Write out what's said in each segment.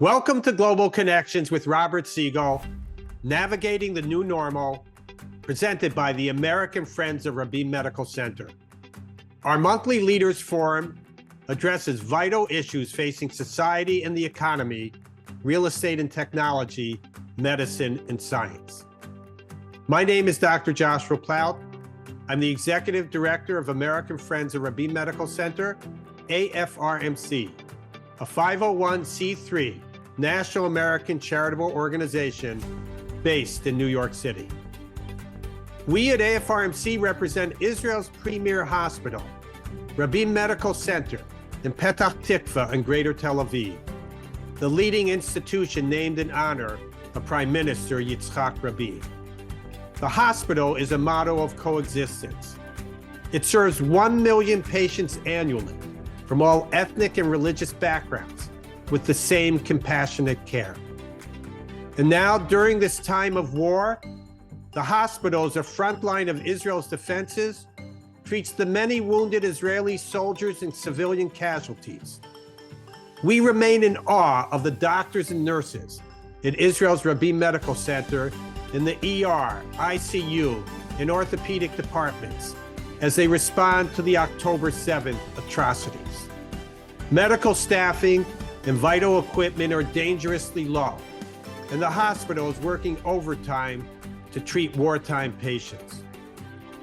Welcome to Global Connections with Robert Siegel, Navigating the New Normal, presented by the American Friends of Rabin Medical Center. Our monthly Leaders Forum addresses vital issues facing society and the economy, real estate and technology, medicine and science. My name is Dr. Joshua Plout. I'm the Executive Director of American Friends of Rabin Medical Center, AFRMC, a 501c3 National American charitable organization based in New York City. We at AFRMC represent Israel's premier hospital, Rabin Medical Center in Petah Tikva and Greater Tel Aviv, the leading institution named in honor of Prime Minister Yitzhak Rabin. The hospital is a model of coexistence. It serves 1 million patients annually from all ethnic and religious backgrounds with the same compassionate care. And now, during this time of war, the hospital is a front line of Israel's defenses, treats the many wounded Israeli soldiers and civilian casualties. We remain in awe of the doctors and nurses at Israel's Rabin Medical Center in the ER, ICU, and orthopedic departments as they respond to the October 7th atrocities. Medical staffing and vital equipment are dangerously low, and the hospital is working overtime to treat wartime patients.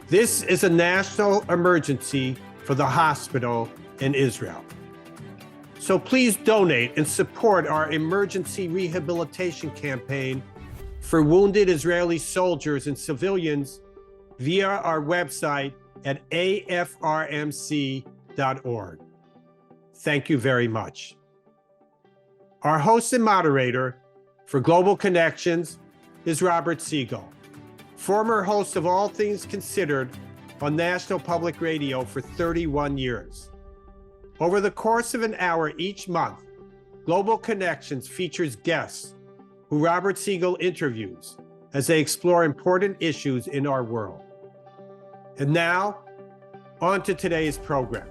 This is a national emergency for the hospital in Israel. So please donate and support our emergency rehabilitation campaign for wounded Israeli soldiers and civilians via our website at afrmc.org. Thank you very much. Our host and moderator for Global Connections is Robert Siegel, former host of All Things Considered on National Public Radio for 31 years. Over the course of an hour each month, Global Connections features guests who Robert Siegel interviews as they explore important issues in our world. And now, on to today's program.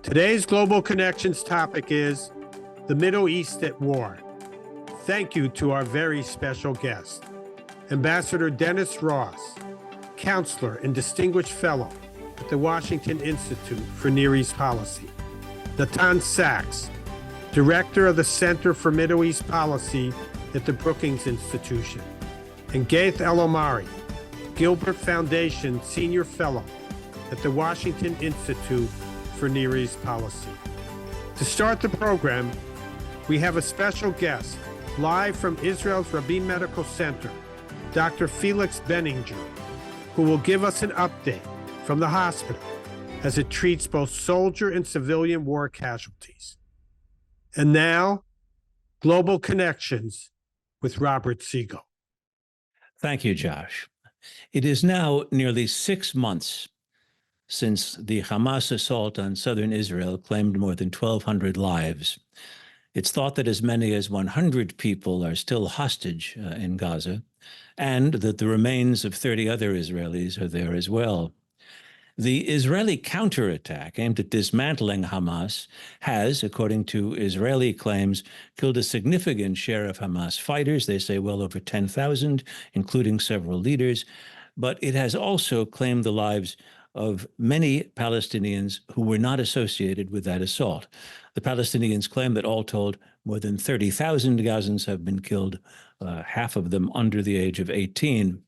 Today's Global Connections topic is the Middle East at war. Thank you to our very special guest, Ambassador Dennis Ross, counselor and distinguished fellow at the Washington Institute for Near East Policy, Natan Sachs, director of the Center for Middle East Policy at the Brookings Institution, and Ghaith al-Omari, Gilbert Foundation Senior Fellow at the Washington Institute for Near East Policy. To start the program, we have a special guest live from Israel's Rabin Medical Center, Dr. Felix Benninger, who will give us an update from the hospital as it treats both soldier and civilian war casualties. And now, Global Connections with Robert Siegel. Thank you, Josh. It is now nearly 6 months since the Hamas assault on southern Israel claimed more than 1,200 lives. It's thought that as many as 100 people are still hostage in Gaza, and that the remains of 30 other Israelis are there as well. The Israeli counterattack aimed at dismantling Hamas has, according to Israeli claims, killed a significant share of Hamas fighters. They say well over 10,000, including several leaders. But it has also claimed the lives of many Palestinians who were not associated with that assault. The Palestinians claim that all told, more than 30,000 Gazans have been killed, half of them under the age of 18.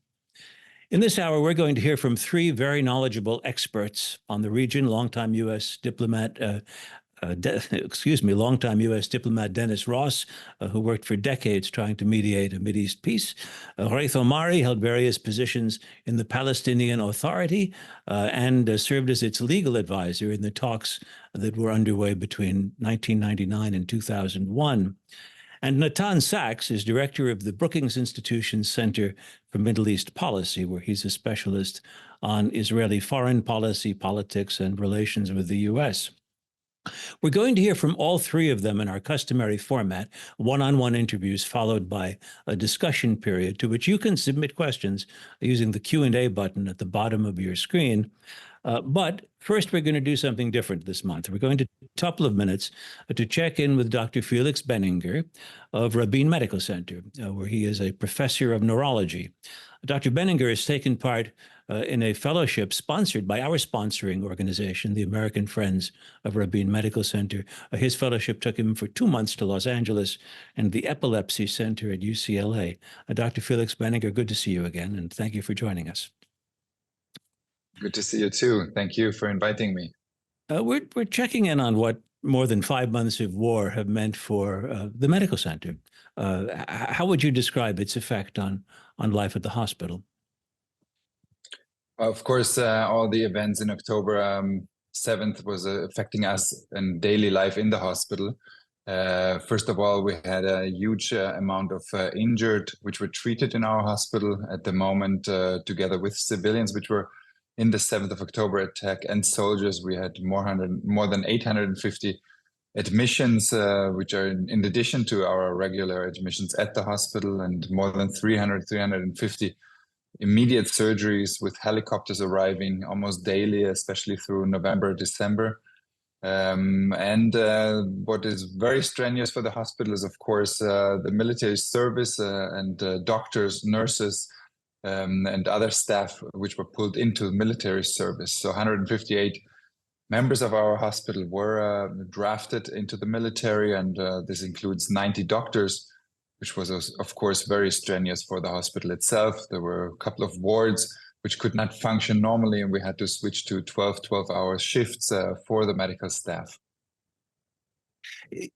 In this hour, we're going to hear from 3 very knowledgeable experts on the region: longtime U.S. diplomat, longtime U.S. diplomat Dennis Ross, who worked for decades trying to mediate a Mideast peace. Ghaith al-Omari held various positions in the Palestinian Authority and served as its legal advisor in the talks that were underway between 1999 and 2001. And Natan Sachs is director of the Brookings Institution's Center for Middle East Policy, where he's a specialist on Israeli foreign policy, politics, and relations with the U.S. We're going to hear from all 3 of them in our customary format, one-on-one interviews followed by a discussion period to which you can submit questions using the Q&A button at the bottom of your screen. But first, we're going to do something different this month. We're going to take a couple of minutes to check in with Dr. Felix Benninger of Rabin Medical Center, where he is a professor of neurology. Dr. Benninger has taken part in a fellowship sponsored by our sponsoring organization, the American Friends of Rabin Medical Center. His fellowship took him for 2 months to Los Angeles and the Epilepsy Center at UCLA. Dr. Felix Benninger, good to see you again, and thank you for joining us. Good to see you too. Thank you for inviting me. We're checking in on what more than 5 months of war have meant for the medical center. How would you describe its effect on life at the hospital? Of course, all the events in October 7th was affecting us in daily life in the hospital. First of all, we had a huge amount of injured, which were treated in our hospital at the moment, together with civilians, which were in the 7th of October attack, and soldiers. We had more than 850 admissions, which are in addition to our regular admissions at the hospital, and more than 350 immediate surgeries with helicopters arriving almost daily, especially through November, December. What is very strenuous for the hospital is, of course, the military service and doctors, nurses, and other staff which were pulled into military service. So 158 members of our hospital were drafted into the military, and this includes 90 doctors, which was, of course, very strenuous for the hospital itself. There were a couple of wards which could not function normally, and we had to switch to 12-hour shifts for the medical staff.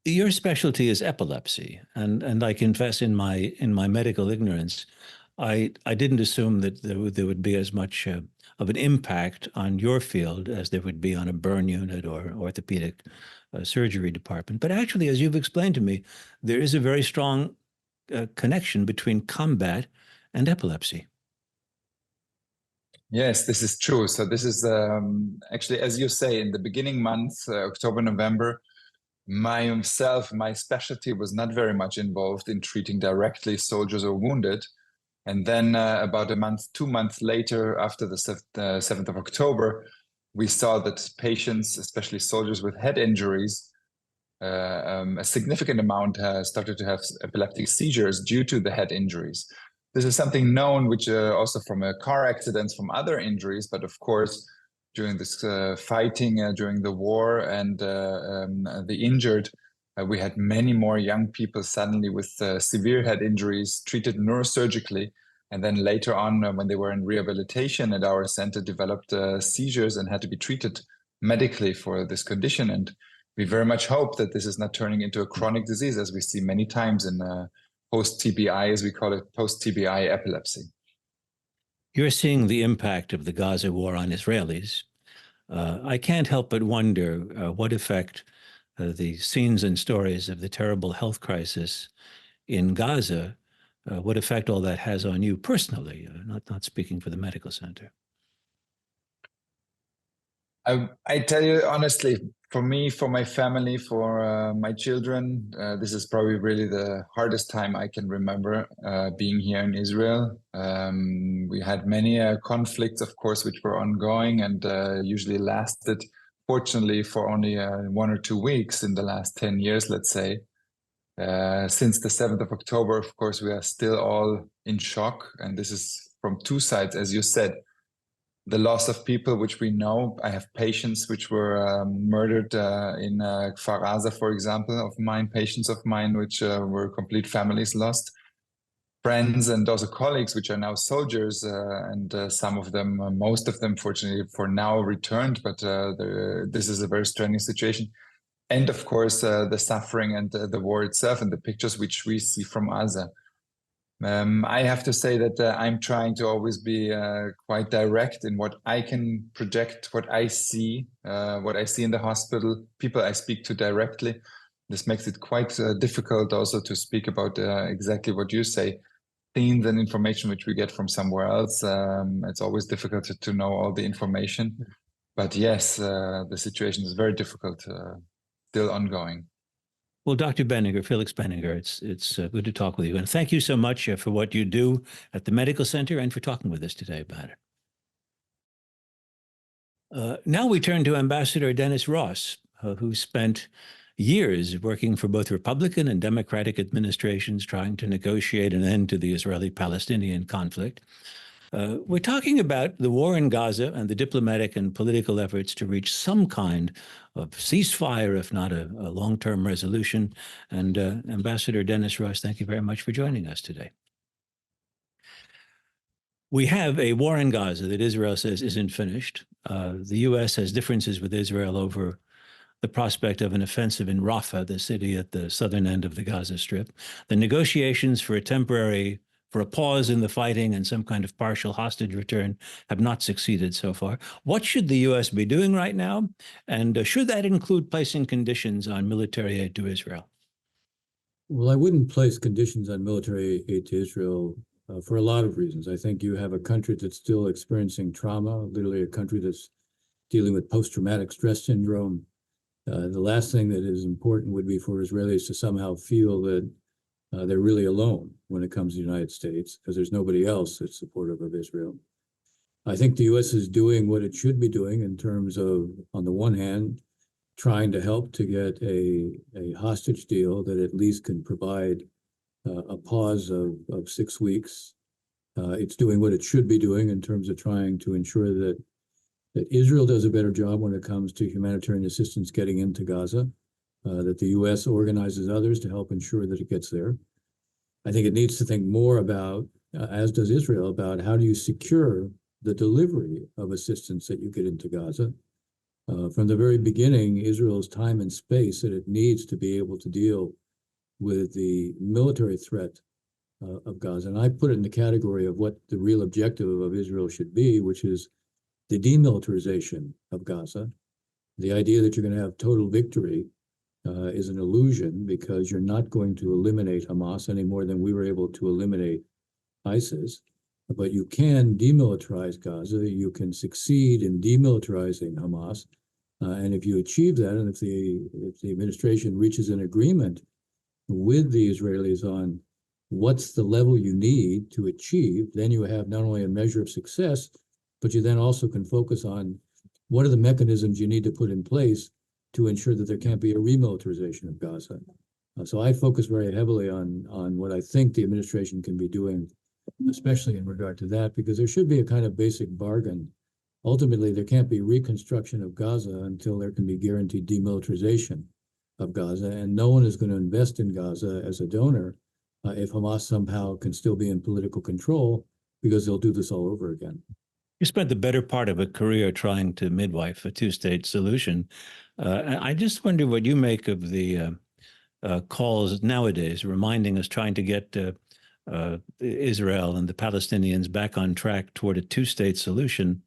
Your specialty is epilepsy, and I confess in my medical ignorance, I didn't assume that there would be as much of an impact on your field as there would be on a burn unit or orthopedic surgery department. But actually, as you've explained to me, there is a very strong connection between combat and epilepsy. Yes, this is true. So this is actually, as you say, in the beginning months, October, November, my specialty was not very much involved in treating directly soldiers or wounded. And then about 2 months later, after the 7th of October, we saw that patients, especially soldiers with head injuries, a significant amount started to have epileptic seizures due to the head injuries. This is something known, which also from car accidents, from other injuries, but of course, during this fighting during the war and the injured, we had many more young people suddenly with severe head injuries treated neurosurgically. And then later on, when they were in rehabilitation at our center, developed seizures and had to be treated medically for this condition. And we very much hope that this is not turning into a chronic disease, as we see many times in post-TBI, as we call it, post-TBI epilepsy. You're seeing the impact of the Gaza war on Israelis. I can't help but wonder what effect the scenes and stories of the terrible health crisis in Gaza, what effect all that has on you personally, not speaking for the medical center. I tell you honestly, for me, for my family, for my children, this is probably really the hardest time I can remember being here in Israel. We had many conflicts, of course, which were ongoing and usually lasted, fortunately, for only 1 or 2 weeks in the last 10 years, let's say. Since the 7th of October, of course, we are still all in shock. And this is from two sides, as you said. The loss of people, which we know. I have patients which were murdered in Kfar Aza, for example, patients of mine, which were complete families lost. Friends and also colleagues, which are now soldiers, and some of them, most of them, fortunately, for now returned, but this is a very strenuous situation. And of course, the suffering and the war itself and the pictures which we see from Gaza. I have to say that I'm trying to always be quite direct in what I can project, what I see in the hospital, people I speak to directly. This makes it quite difficult also to speak about exactly what you say, themes and information which we get from somewhere else. It's always difficult to know all the information. But yes, the situation is very difficult, still ongoing. Well, Dr. Benninger, Felix Benninger, it's good to talk with you. And thank you so much for what you do at the medical center and for talking with us today about it. Now we turn to Ambassador Dennis Ross, who spent years working for both Republican and Democratic administrations trying to negotiate an end to the Israeli-Palestinian conflict. We're talking about the war in Gaza and the diplomatic and political efforts to reach some kind of ceasefire, if not a long-term resolution. And Ambassador Dennis Ross, thank you very much for joining us today. We have a war in Gaza that Israel says isn't finished. The U.S. has differences with Israel over the prospect of an offensive in Rafah, the city at the southern end of the Gaza Strip. The negotiations for a pause in the fighting and some kind of partial hostage return have not succeeded so far. What should the U.S. be doing right now? And should that include placing conditions on military aid to Israel? Well, I wouldn't place conditions on military aid to Israel for a lot of reasons. I think you have a country that's still experiencing trauma, literally a country that's dealing with post-traumatic stress syndrome. The last thing that is important would be for Israelis to somehow feel that they're really alone when it comes to the United States, because there's nobody else that's supportive of Israel. I think the U.S. is doing what it should be doing in terms of, on the one hand, trying to help to get a hostage deal that at least can provide a pause of 6 weeks. It's doing what it should be doing in terms of trying to ensure that Israel does a better job when it comes to humanitarian assistance getting into Gaza, that the U.S. organizes others to help ensure that it gets there. I think it needs to think more about, as does Israel, about how do you secure the delivery of assistance that you get into Gaza. From the very beginning, Israel's time and space that it needs to be able to deal with the military threat of Gaza. And I put it in the category of what the real objective of Israel should be, which is the demilitarization of Gaza. The idea that you're going to have total victory is an illusion, because you're not going to eliminate Hamas any more than we were able to eliminate ISIS. But you can demilitarize Gaza. You can succeed in demilitarizing Hamas. And if you achieve that, and if the administration reaches an agreement with the Israelis on what's the level you need to achieve, then you have not only a measure of success, but you then also can focus on what are the mechanisms you need to put in place to ensure that there can't be a remilitarization of Gaza. So I focus very heavily on what I think the administration can be doing, especially in regard to that, because there should be a kind of basic bargain. Ultimately, there can't be reconstruction of Gaza until there can be guaranteed demilitarization of Gaza, and no one is going to invest in Gaza as a donor if Hamas somehow can still be in political control, because they'll do this all over again. You spent the better part of a career trying to midwife a two-state solution. I just wonder what you make of the calls nowadays reminding us trying to get Israel and the Palestinians back on track toward a two-state solution.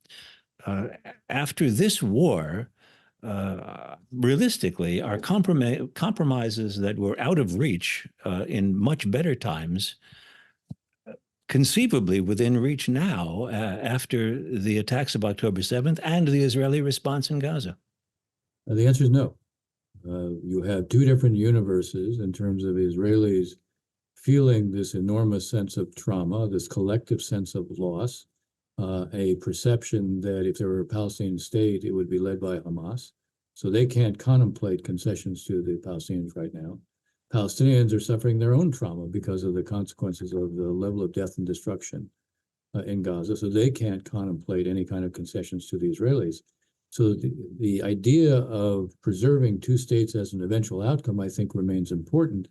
After this war, realistically, are compromises that were out of reach in much better times conceivably within reach now after the attacks of October 7th and the Israeli response in Gaza? The answer is no. You have two different universes in terms of Israelis feeling this enormous sense of trauma, this collective sense of loss, a perception that if there were a Palestinian state, it would be led by Hamas. So they can't contemplate concessions to the Palestinians right now. Palestinians are suffering their own trauma because of the consequences of the level of death and destruction in Gaza. So they can't contemplate any kind of concessions to the Israelis. So the idea of preserving two states as an eventual outcome, I think, remains important,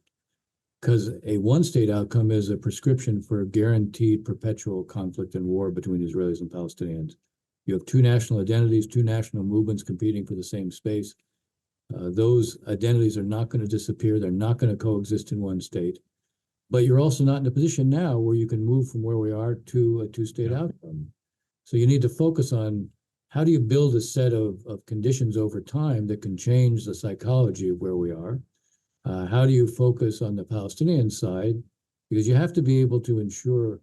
because a one-state outcome is a prescription for guaranteed perpetual conflict and war between Israelis and Palestinians. You have two national identities, two national movements competing for the same space. Those identities are not going to disappear. They're not going to coexist in one state. But you're also not in a position now where you can move from where we are to a two-state outcome. So you need to focus on how do you build a set of conditions over time that can change the psychology of where we are? How do you focus on the Palestinian side? Because you have to be able to ensure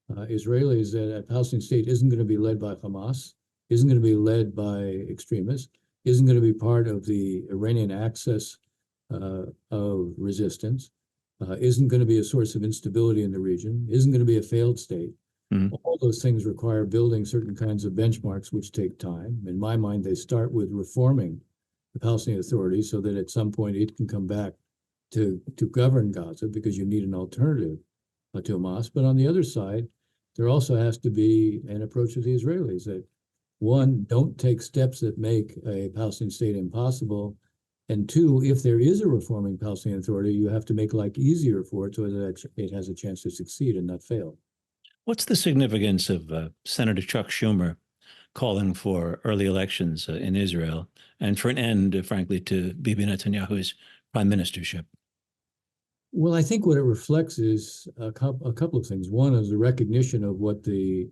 Israelis that a Palestinian state isn't going to be led by Hamas, isn't going to be led by extremists, isn't going to be part of the Iranian axis of resistance, isn't going to be a source of instability in the region, isn't going to be a failed state. Mm-hmm. All those things require building certain kinds of benchmarks, which take time. In my mind, they start with reforming the Palestinian Authority so that at some point it can come back to govern Gaza, because you need an alternative to Hamas. But on the other side, there also has to be an approach of the Israelis that, one, don't take steps that make a Palestinian state impossible. And two, if there is a reforming Palestinian Authority, you have to make life easier for it so that it has a chance to succeed and not fail. What's the significance of Senator Chuck Schumer calling for early elections in Israel and for an end, frankly, to Bibi Netanyahu's prime ministership? Well, I think what it reflects is a couple of things. One is the recognition of what the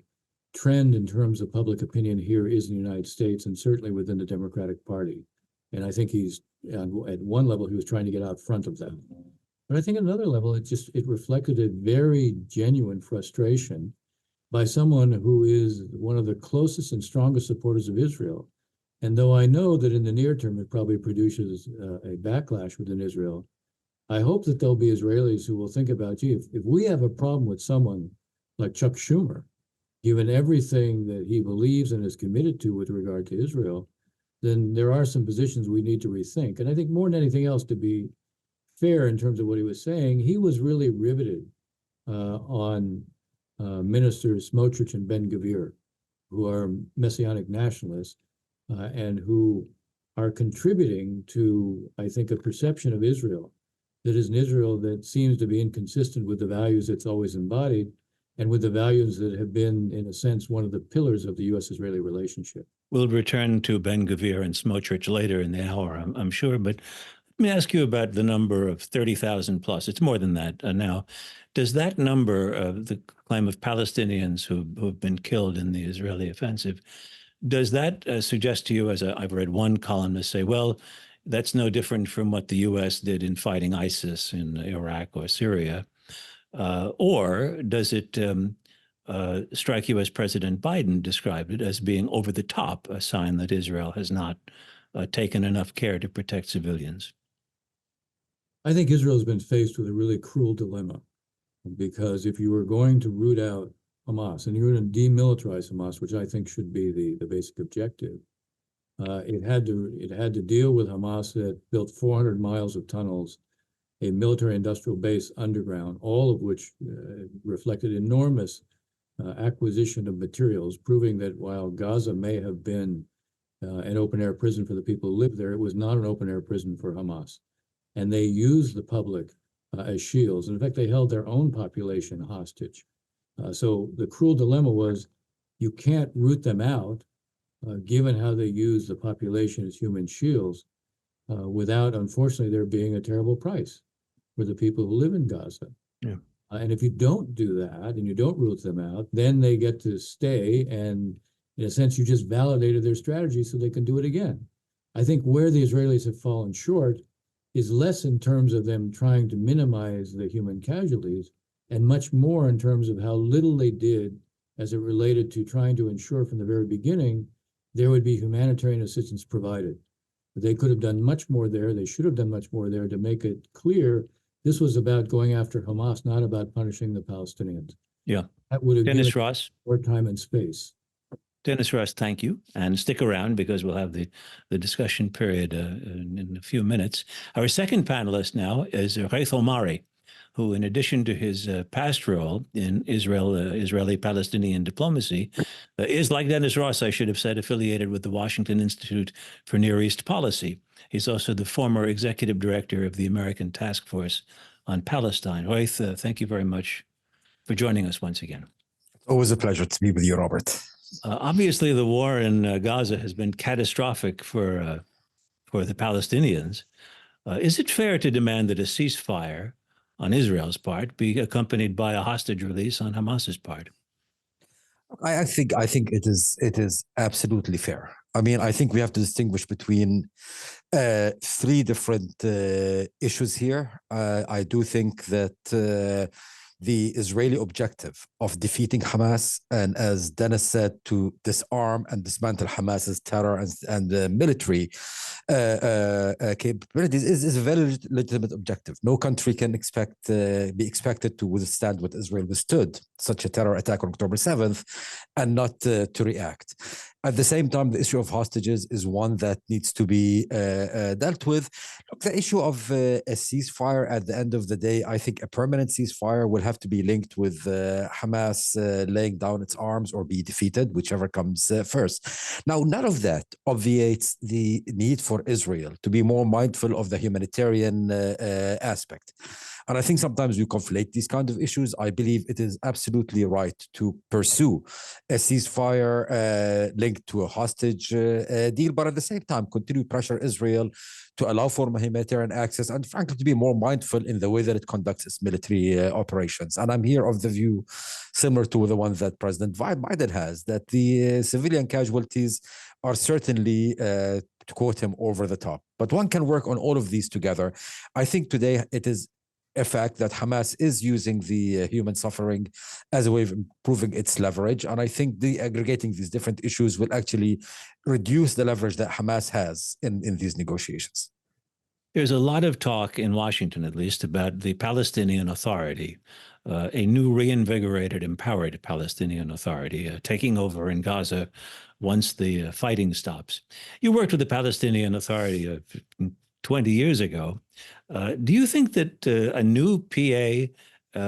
trend in terms of public opinion here is in the United States, and certainly within the Democratic Party. And I think he's, at one level, he was trying to get out front of that. But I think at another level, it reflected a very genuine frustration by someone who is one of the closest and strongest supporters of Israel. And though I know that in the near term, it probably produces a backlash within Israel, I hope that there'll be Israelis who will think about, gee, if we have a problem with someone like Chuck Schumer, given everything that he believes and is committed to with regard to Israel, then there are some positions we need to rethink. And I think more than anything else, to be fair in terms of what he was saying, he was really riveted on ministers Smotrich and Ben-Gvir, who are Messianic nationalists and who are contributing to, I think, a perception of Israel that is an Israel that seems to be inconsistent with the values it's always embodied and with the values that have been, in a sense, one of the pillars of the U.S.-Israeli relationship. We'll return to Ben-Gvir and Smotrich later in the hour, I'm sure, but let me ask you about the number of 30,000 plus. It's more than that now. Does that number of the claim of Palestinians who have been killed in the Israeli offensive, does that suggest to you, as I've read one columnist say, well, that's no different from what the U.S. did in fighting ISIS in Iraq or Syria? Or does it strike you as President Biden described it as being over the top, a sign that Israel has not taken enough care to protect civilians? I think Israel has been faced with a really cruel dilemma, because if you were going to root out Hamas and you were going to demilitarize Hamas, which I think should be the basic objective, it had to deal with Hamas that built 400 miles of tunnels, a military industrial base underground, all of which reflected enormous acquisition of materials, proving that while Gaza may have been an open-air prison for the people who live there, it was not an open-air prison for Hamas. And they used the public as shields. And in fact, they held their own population hostage. So the cruel dilemma was, you can't root them out, given how they use the population as human shields, without, unfortunately, there being a terrible price for the people who live in Gaza. Yeah. And if you don't do that and you don't root them out, then they get to stay. And in a sense, you just validated their strategy so they can do it again. I think where the Israelis have fallen short is less in terms of them trying to minimize the human casualties and much more in terms of how little they did as it related to trying to ensure from the very beginning there would be humanitarian assistance provided. They could have done much more there. They should have done much more there to make it clear this was about going after Hamas, not about punishing the Palestinians. Yeah. That would have Dennis given Ross. more time and space. Dennis Ross, thank you. And stick around because we'll have the discussion period in a few minutes. Our second panelist now is Ghaith al-Omari, who, in addition to his past role in Israeli-Palestinian diplomacy, is, like Dennis Ross, I should have said, affiliated with the Washington Institute for Near East Policy. He's also the former executive director of the American Task Force on Palestine. Ghaith, thank you very much for joining us once again. Always a pleasure to be with you, Robert. Obviously, the war in Gaza has been catastrophic for the Palestinians. Is it fair to demand that a ceasefire on Israel's part be accompanied by a hostage release on Hamas's part? I think it is absolutely fair. I mean, I think we have to distinguish between three different issues here. I do think that the Israeli objective of defeating Hamas, and as Dennis said, to disarm and dismantle Hamas's terror and military capabilities is a very legitimate objective. No country can be expected to withstand what Israel withstood, such a terror attack on October 7th, and not to react. At the same time, the issue of hostages is one that needs to be dealt with. Look, the issue of a ceasefire at the end of the day, I think a permanent ceasefire will have to be linked with Hamas laying down its arms or be defeated, whichever comes first. Now, none of that obviates the need for Israel to be more mindful of the humanitarian aspect. And I think sometimes we conflate these kind of issues. I believe it is absolutely right to pursue a ceasefire linked to a hostage deal, but at the same time, continue to pressure Israel to allow for humanitarian access and frankly to be more mindful in the way that it conducts its military operations. And I'm here of the view similar to the one that President Biden has, that the civilian casualties are certainly, to quote him, over the top. But one can work on all of these together. I think today it is a fact that Hamas is using the human suffering as a way of improving its leverage. And I think aggregating these different issues will actually reduce the leverage that Hamas has in these negotiations. There's a lot of talk in Washington, at least, about the Palestinian Authority, a new reinvigorated, empowered Palestinian Authority taking over in Gaza once the fighting stops. You worked with the Palestinian Authority 20 years ago. Do you think that a new PA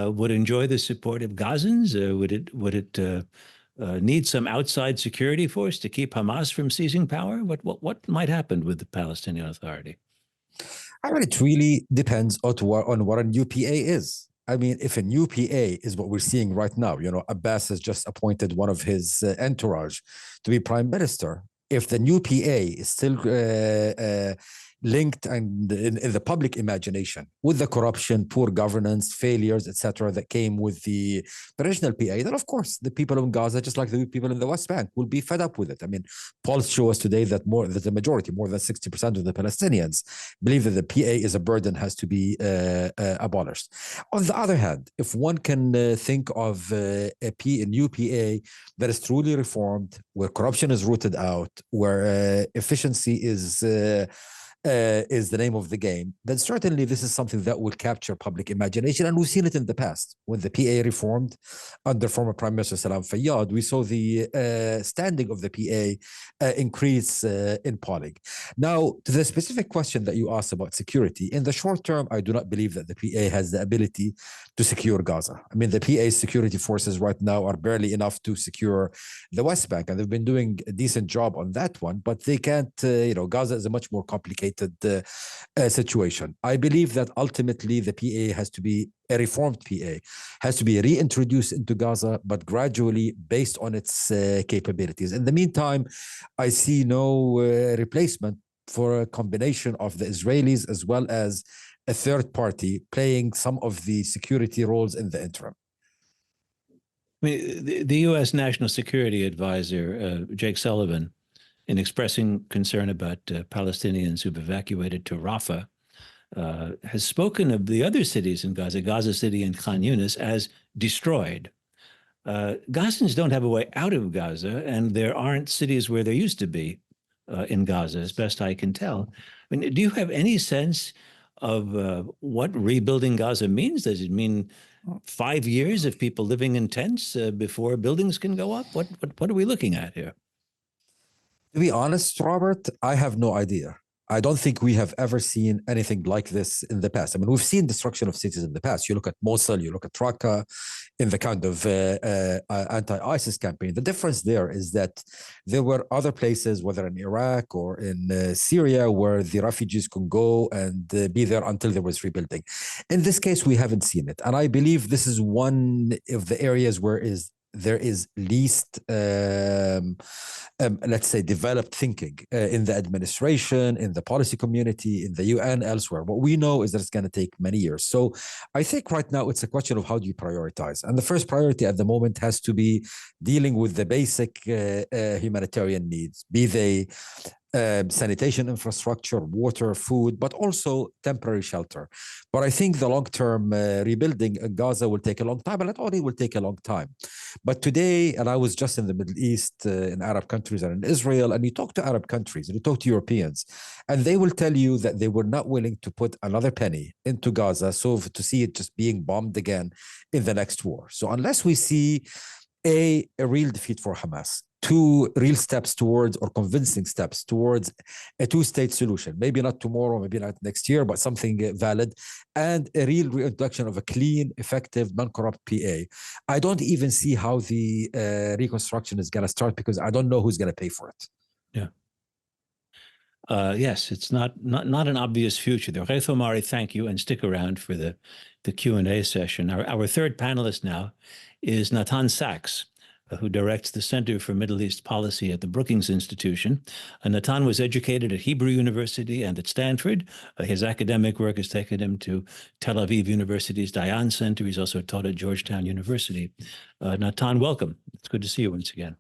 would enjoy the support of Gazans? Would it need some outside security force to keep Hamas from seizing power? What might happen with the Palestinian Authority? I mean, it really depends on what a new PA is. I mean, if a new PA is what we're seeing right now, Abbas has just appointed one of his entourage to be prime minister. If the new PA is still linked and in the public imagination with the corruption, poor governance, failures, etc., that came with the original PA, then of course the people in Gaza, just like the people in the West Bank, will be fed up with it. I mean, polls show us today that the majority, more than 60% of the Palestinians, believe that the PA is a burden, has to be abolished. On the other hand, if one can think of a new PA that is truly reformed, where corruption is rooted out, where efficiency is the name of the game, then certainly this is something that will capture public imagination. And we've seen it in the past. When the PA reformed under former Prime Minister Salam Fayyad, we saw the standing of the PA increase in polling. Now, to the specific question that you asked about security, in the short term, I do not believe that the PA has the ability to secure Gaza. I mean, the PA's security forces right now are barely enough to secure the West Bank, and they've been doing a decent job on that one, but they can't, Gaza is a much more complicated situation. I believe that ultimately the PA has to be a reformed PA, has to be reintroduced into Gaza, but gradually based on its capabilities. In the meantime, I see no replacement for a combination of the Israelis as well as a third party playing some of the security roles in the interim. I mean, the U.S. National Security Advisor, Jake Sullivan, in expressing concern about Palestinians who've evacuated to Rafah, has spoken of the other cities in Gaza, Gaza City and Khan Yunis, as destroyed. Gazans don't have a way out of Gaza, and there aren't cities where there used to be in Gaza, as best I can tell. I mean, do you have any sense of what rebuilding Gaza means? Does it mean 5 years of people living in tents before buildings can go up? What are we looking at here? To be honest, Robert, I have no idea. I don't think we have ever seen anything like this in the past. I mean, we've seen destruction of cities in the past. You look at Mosul, you look at Raqqa, in the kind of anti-ISIS campaign. The difference there is that there were other places, whether in Iraq or in Syria, where the refugees can go and be there until there was rebuilding. In this case, we haven't seen it. And I believe this is one of the areas where there is least, let's say, developed thinking in the administration, in the policy community, in the UN, elsewhere. What we know is that it's going to take many years. So I think right now it's a question of how do you prioritize? And the first priority at the moment has to be dealing with the basic humanitarian needs, be they sanitation infrastructure, water, food, but also temporary shelter. But I think the long-term rebuilding in Gaza will take a long time, and not only will take a long time. But today, and I was just in the Middle East, in Arab countries and in Israel, and you talk to Arab countries and you talk to Europeans, and they will tell you that they were not willing to put another penny into Gaza, so to see it just being bombed again in the next war. So unless we see a real defeat for Hamas, two real steps towards, or convincing steps towards, a two-state solution, maybe not tomorrow, maybe not next year, but something valid, and a real reintroduction of a clean, effective, non-corrupt PA. I don't even see how the reconstruction is going to start, because I don't know who's going to pay for it. Yeah. Yes, it's not an obvious future there. Ghaith Omari, thank you, and stick around for the Q&A session. Our third panelist now is Natan Sachs, who directs the Center for Middle East Policy at the Brookings Institution. Natan was educated at Hebrew University and at Stanford. His academic work has taken him to Tel Aviv University's Dayan Center. He's also taught at Georgetown University. Natan, welcome. It's good to see you once again.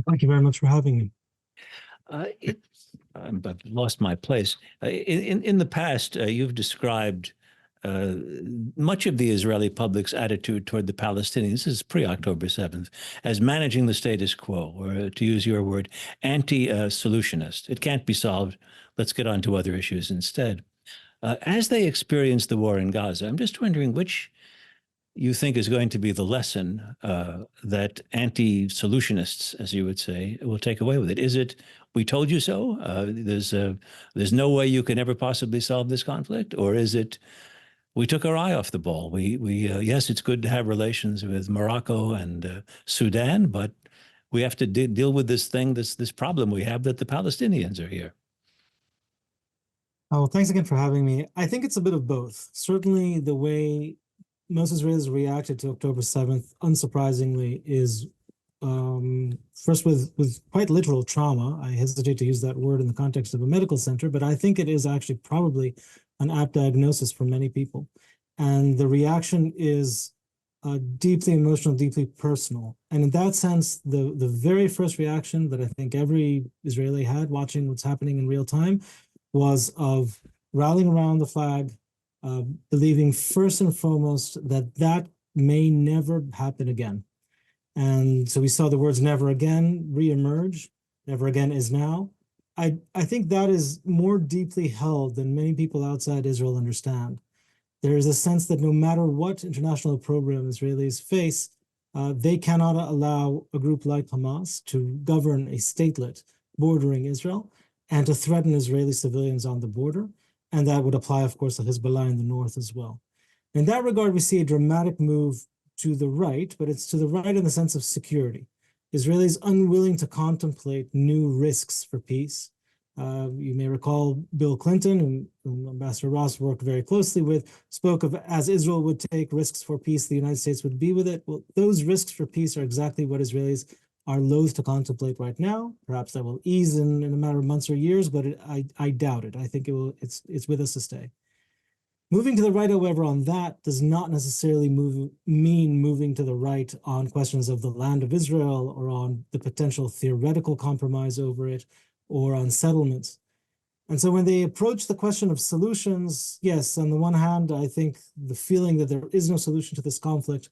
Thank you very much for having me. I've lost my place. In the past, you've described much of the Israeli public's attitude toward the Palestinians, this is pre-October 7th, as managing the status quo, or to use your word, anti-solutionist. It can't be solved. Let's get on to other issues instead. As they experience the war in Gaza, I'm just wondering which you think is going to be the lesson that anti-solutionists, as you would say, will take away with it. Is it, we told you so, there's no way you can ever possibly solve this conflict? Or is it, we took our eye off the ball? Yes, it's good to have relations with Morocco and Sudan, but we have to deal with this thing, this problem we have, that the Palestinians are here. Oh, thanks again for having me. I think it's a bit of both. Certainly the way most Israelis reacted to October 7th, unsurprisingly, is first with quite literal trauma. I hesitate to use that word in the context of a medical center, but I think it is actually probably an apt diagnosis for many people. And the reaction is deeply emotional, deeply personal. And in that sense, the very first reaction that I think every Israeli had watching what's happening in real time was of rallying around the flag, believing first and foremost that may never happen again. And so we saw the words never again reemerge. Never again is now. I think that is more deeply held than many people outside Israel understand. There is a sense that no matter what international program Israelis face, they cannot allow a group like Hamas to govern a statelet bordering Israel and to threaten Israeli civilians on the border. And that would apply, of course, to Hezbollah in the north as well. In that regard, we see a dramatic move to the right, but it's to the right in the sense of security. Israelis unwilling to contemplate new risks for peace. You may recall Bill Clinton, whom Ambassador Ross worked very closely with, spoke of as Israel would take risks for peace, the United States would be with it. Well, those risks for peace are exactly what Israelis are loath to contemplate right now. Perhaps that will ease in a matter of months or years, but I doubt it. I think it's with us to stay. Moving to the right, however, on that does not necessarily mean moving to the right on questions of the land of Israel or on the potential theoretical compromise over it or on settlements. And so when they approach the question of solutions, yes, on the one hand, I think the feeling that there is no solution to this conflict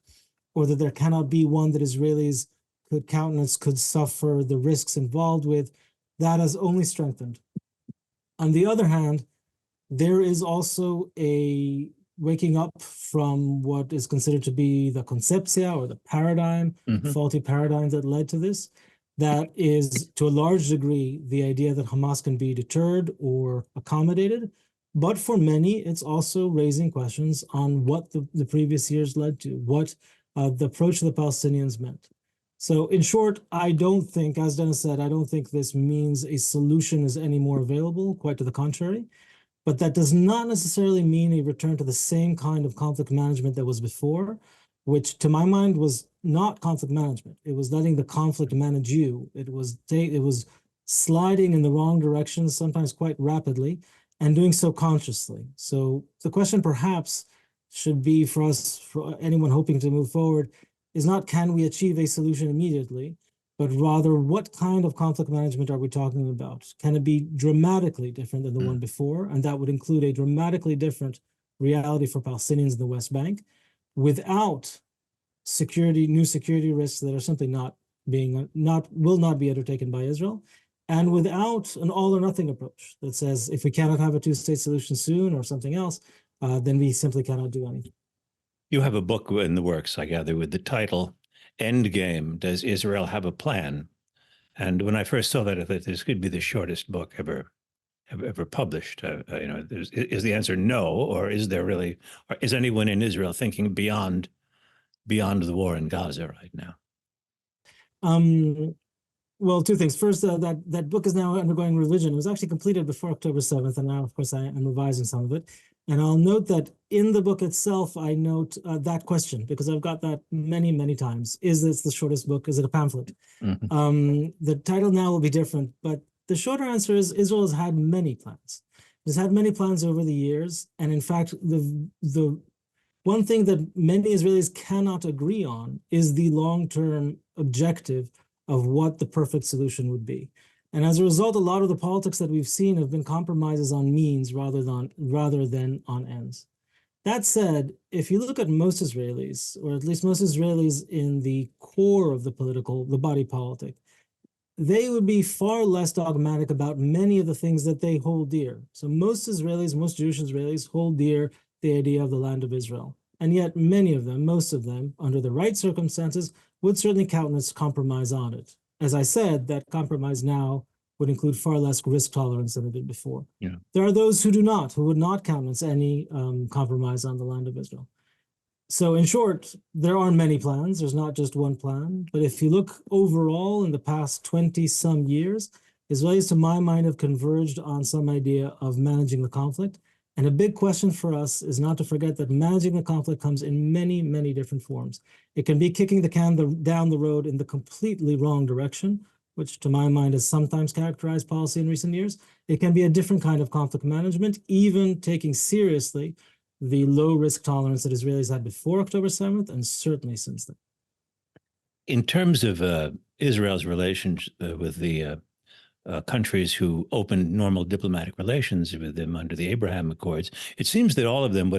or that there cannot be one that Israelis could countenance, could suffer the risks involved with, that has only strengthened. On the other hand, there is also a waking up from what is considered to be the conceptia or the paradigm, faulty paradigm that led to this. That is, to a large degree, the idea that Hamas can be deterred or accommodated. But for many, it's also raising questions on what the previous years led to, what the approach to the Palestinians meant. So in short, I don't think, as Dennis said, I don't think this means a solution is any more available, quite to the contrary. But that does not necessarily mean a return to the same kind of conflict management that was before, which to my mind was not conflict management. It was letting the conflict manage you. It was sliding in the wrong direction, sometimes quite rapidly, and doing so consciously. So the question perhaps should be for us, for anyone hoping to move forward, is not can we achieve a solution immediately, but rather what kind of conflict management are we talking about? Can it be dramatically different than the one before? And that would include a dramatically different reality for Palestinians in the West Bank without new security risks that are simply will not be undertaken by Israel, and without an all or nothing approach that says if we cannot have a two-state solution soon or something else, then we simply cannot do anything. You have a book in the works, I gather, with the title Endgame, Does Israel Have a Plan? And when I first saw that, I thought this could be the shortest book ever published. Is the answer no, or is there really, or is anyone in Israel thinking beyond the war in Gaza right now? Well, two things. First, that book is now undergoing revision. It was actually completed before October 7th, and now, of course, I am revising some of it. And I'll note that in the book itself, I note that question, because I've got that many, many times. Is this the shortest book? Is it a pamphlet? Mm-hmm. The title now will be different, but the shorter answer is Israel has had many plans. It's had many plans over the years. And in fact, the one thing that many Israelis cannot agree on is the long-term objective of what the perfect solution would be. And as a result, a lot of the politics that we've seen have been compromises on means rather than on ends. That said, if you look at most Israelis, or at least most Israelis in the core of the body politic, they would be far less dogmatic about many of the things that they hold dear. So most Israelis, most Jewish Israelis hold dear the idea of the land of Israel. And yet many of them, most of them, under the right circumstances, would certainly countenance compromise on it. As I said, that compromise now would include far less risk tolerance than it did before. Yeah. There are those who would not countenance any compromise on the land of Israel. So in short, there are many plans. There's not just one plan. But if you look overall in the past 20-some years, Israelis, to my mind, have converged on some idea of managing the conflict. And a big question for us is not to forget that managing the conflict comes in many, many different forms. It can be kicking the can down the road in the completely wrong direction, which to my mind has sometimes characterized policy in recent years. It can be a different kind of conflict management, even taking seriously the low risk tolerance that Israelis had before October 7th and certainly since then. In terms of Israel's relations with the countries who opened normal diplomatic relations with them under the Abraham Accords, it seems that all of them,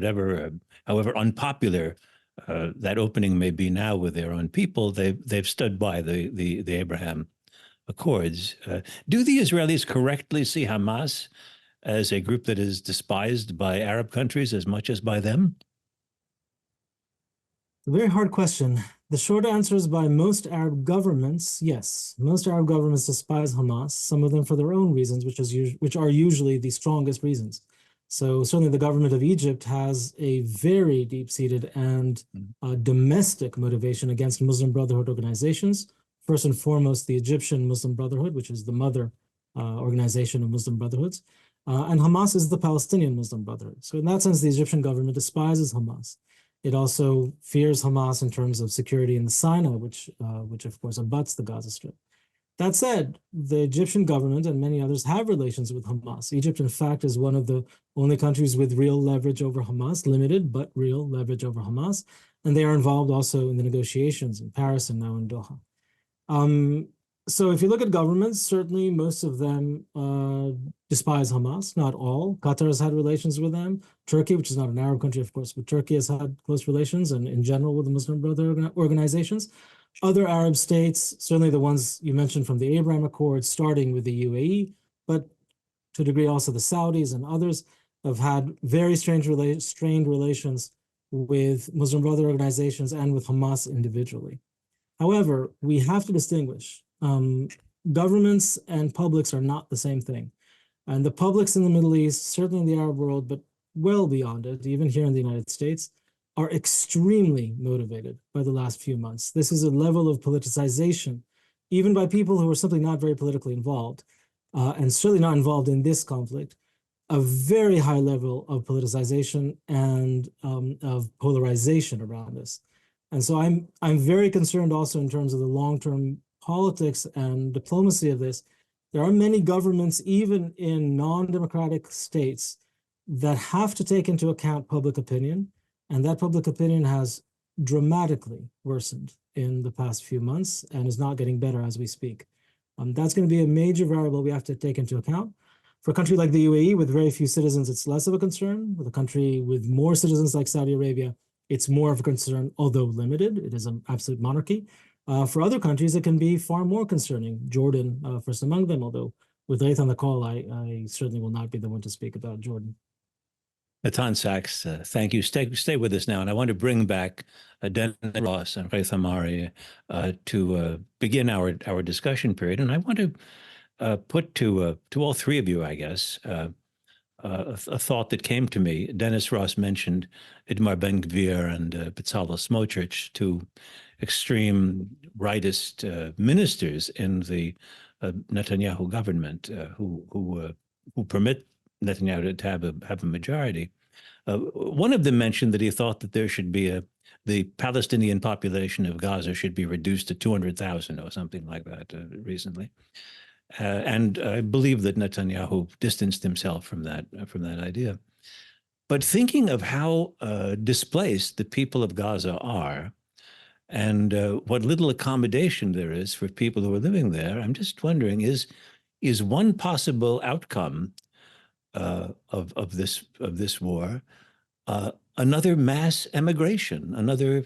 however unpopular that opening may be now with their own people, they've stood by the Abraham Accords. Do the Israelis correctly see Hamas as a group that is despised by Arab countries as much as by them? A very hard question. The short answer is by most Arab governments, yes. Most Arab governments despise Hamas, some of them for their own reasons, which are usually the strongest reasons. So certainly the government of Egypt has a very deep-seated and domestic motivation against Muslim Brotherhood organizations. First and foremost, the Egyptian Muslim Brotherhood, which is the mother organization of Muslim Brotherhoods. And Hamas is the Palestinian Muslim Brotherhood. So in that sense, the Egyptian government despises Hamas. It also fears Hamas in terms of security in the Sinai, which of course abuts the Gaza Strip. That said, the Egyptian government and many others have relations with Hamas. Egypt, in fact, is one of the only countries with real leverage over Hamas, limited but real leverage over Hamas. And they are involved also in the negotiations in Paris and now in Doha. So if you look at governments, certainly most of them despise Hamas, not all. Qatar has had relations with them. Turkey, which is not an Arab country, of course, but Turkey has had close relations and in general with the Muslim Brotherhood organizations. Other Arab states, certainly the ones you mentioned from the Abraham Accords, starting with the UAE, but to a degree also the Saudis and others, have had very strained relations with Muslim Brotherhood organizations and with Hamas individually. However, we have to distinguish. Governments and publics are not the same thing. And the publics in the Middle East, certainly in the Arab world, but well beyond it, even here in the United States, are extremely motivated by the last few months. This is a level of politicization, even by people who are simply not very politically involved, and certainly not involved in this conflict, a very high level of politicization and of polarization around this. And so I'm very concerned also in terms of the long-term politics and diplomacy of this. There are many governments, even in non-democratic states, that have to take into account public opinion, and that public opinion has dramatically worsened in the past few months and is not getting better as we speak. That's going to be a major variable we have to take into account. For a country like the UAE with very few citizens, it's less of a concern. With a country with more citizens like Saudi Arabia, it's more of a concern, although limited. It is an absolute monarchy. For other countries, it can be far more concerning. Jordan, first among them, although with Ghaith on the call, I certainly will not be the one to speak about Jordan. Natan, Sachs, thank you. Stay with us now. And I want to bring back Dennis Ross and Ghaith al-Omari to begin our discussion period. And I want to put to all three of you, I guess, a thought that came to me. Dennis Ross mentioned Itamar Ben-Gvir and Bezalel Smotrich, two extreme rightist ministers in the Netanyahu government who permit Netanyahu to have a majority. One of them mentioned that he thought that there should be the Palestinian population of Gaza should be reduced to 200,000 or something like that recently. And I believe that Netanyahu distanced himself from that idea. But thinking of how displaced the people of Gaza are, and what little accommodation there is for people who are living there, I'm just wondering: is one possible outcome of this war another mass emigration, another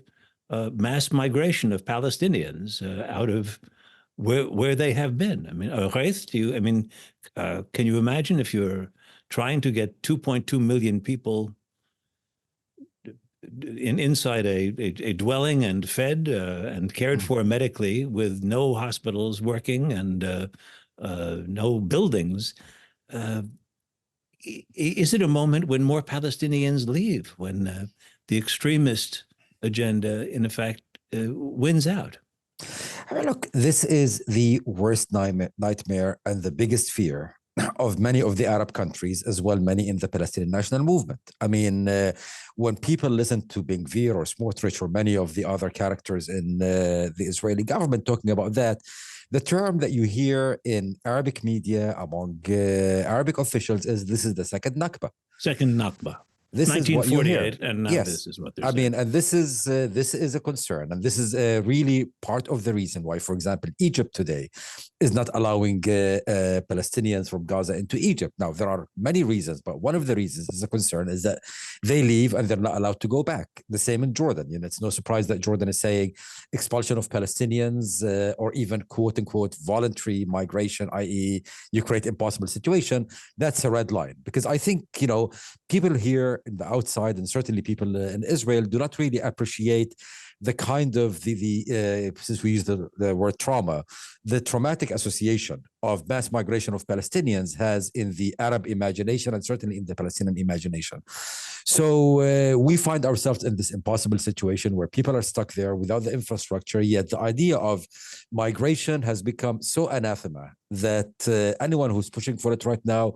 mass migration of Palestinians out of where they have been? I mean, Ghaith, can you imagine if you're trying to get 2.2 million people inside a dwelling and fed and cared for medically, with no hospitals working and no buildings? Is it a moment when more Palestinians leave, when the extremist agenda, in effect, wins out? I mean, look, this is the worst nightmare and the biggest fear of many of the Arab countries, as well many in the Palestinian national movement. I mean, when people listen to Ben-Gvir or Smotrich or many of the other characters in the Israeli government talking about that, the term that you hear in Arabic media among Arabic officials is this is the second Nakba. Second Nakba. This is what you hear. And now yes. This is what they're saying. And this is a concern, and this is really part of the reason why, for example, Egypt today is not allowing Palestinians from Gaza into Egypt. Now, there are many reasons, but one of the reasons is a concern is that they leave and they're not allowed to go back. The same in Jordan. You know, it's no surprise that Jordan is saying expulsion of Palestinians or even quote unquote voluntary migration, i.e., you create impossible situation. That's a red line, because I think, you know, people here in the outside, and certainly people in Israel, do not really appreciate the kind of since we use the word trauma, the traumatic association of mass migration of Palestinians has in the Arab imagination and certainly in the Palestinian imagination. So we find ourselves in this impossible situation where people are stuck there without the infrastructure, yet the idea of migration has become so anathema that anyone who's pushing for it right now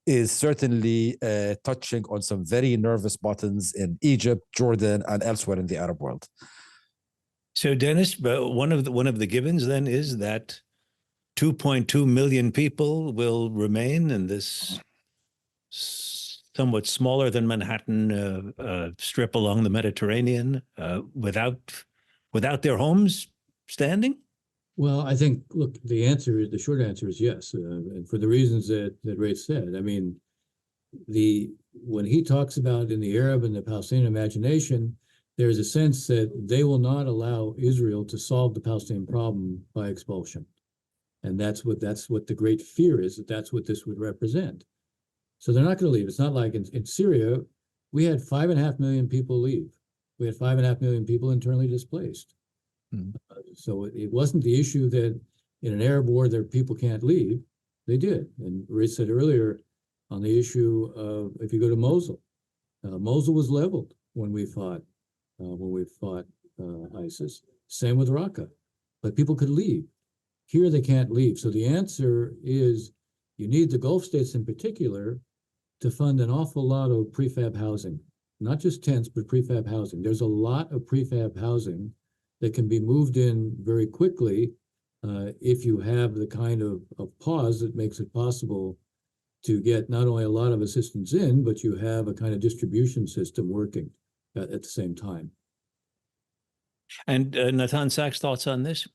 is certainly touching on some very nervous buttons in Egypt, Jordan, and elsewhere in the Arab world. So, Dennis, one of the givens then is that 2.2 million people will remain in this somewhat smaller than Manhattan strip along the Mediterranean without their homes standing? Well, I think, look, the short answer is yes, and for the reasons that Ray said. I mean, when he talks about in the Arab and the Palestinian imagination, there's a sense that they will not allow Israel to solve the Palestinian problem by expulsion. And that's what the great fear is, that's what this would represent. So they're not going to leave. It's not like in Syria, we had 5.5 million people leave. We had 5.5 million people internally displaced. So it wasn't the issue that in an Arab war that people can't leave. They did. And Ray said earlier on the issue of, if you go to Mosul, Mosul was leveled when we fought ISIS. Same with Raqqa, but people could leave. Here they can't leave. So the answer is you need the Gulf states in particular to fund an awful lot of prefab housing, not just tents, but prefab housing. There's a lot of prefab housing that can be moved in very quickly if you have the kind of pause that makes it possible to get not only a lot of assistance in, but you have a kind of distribution system working at the same time. And Natan, Sachs, thoughts on this?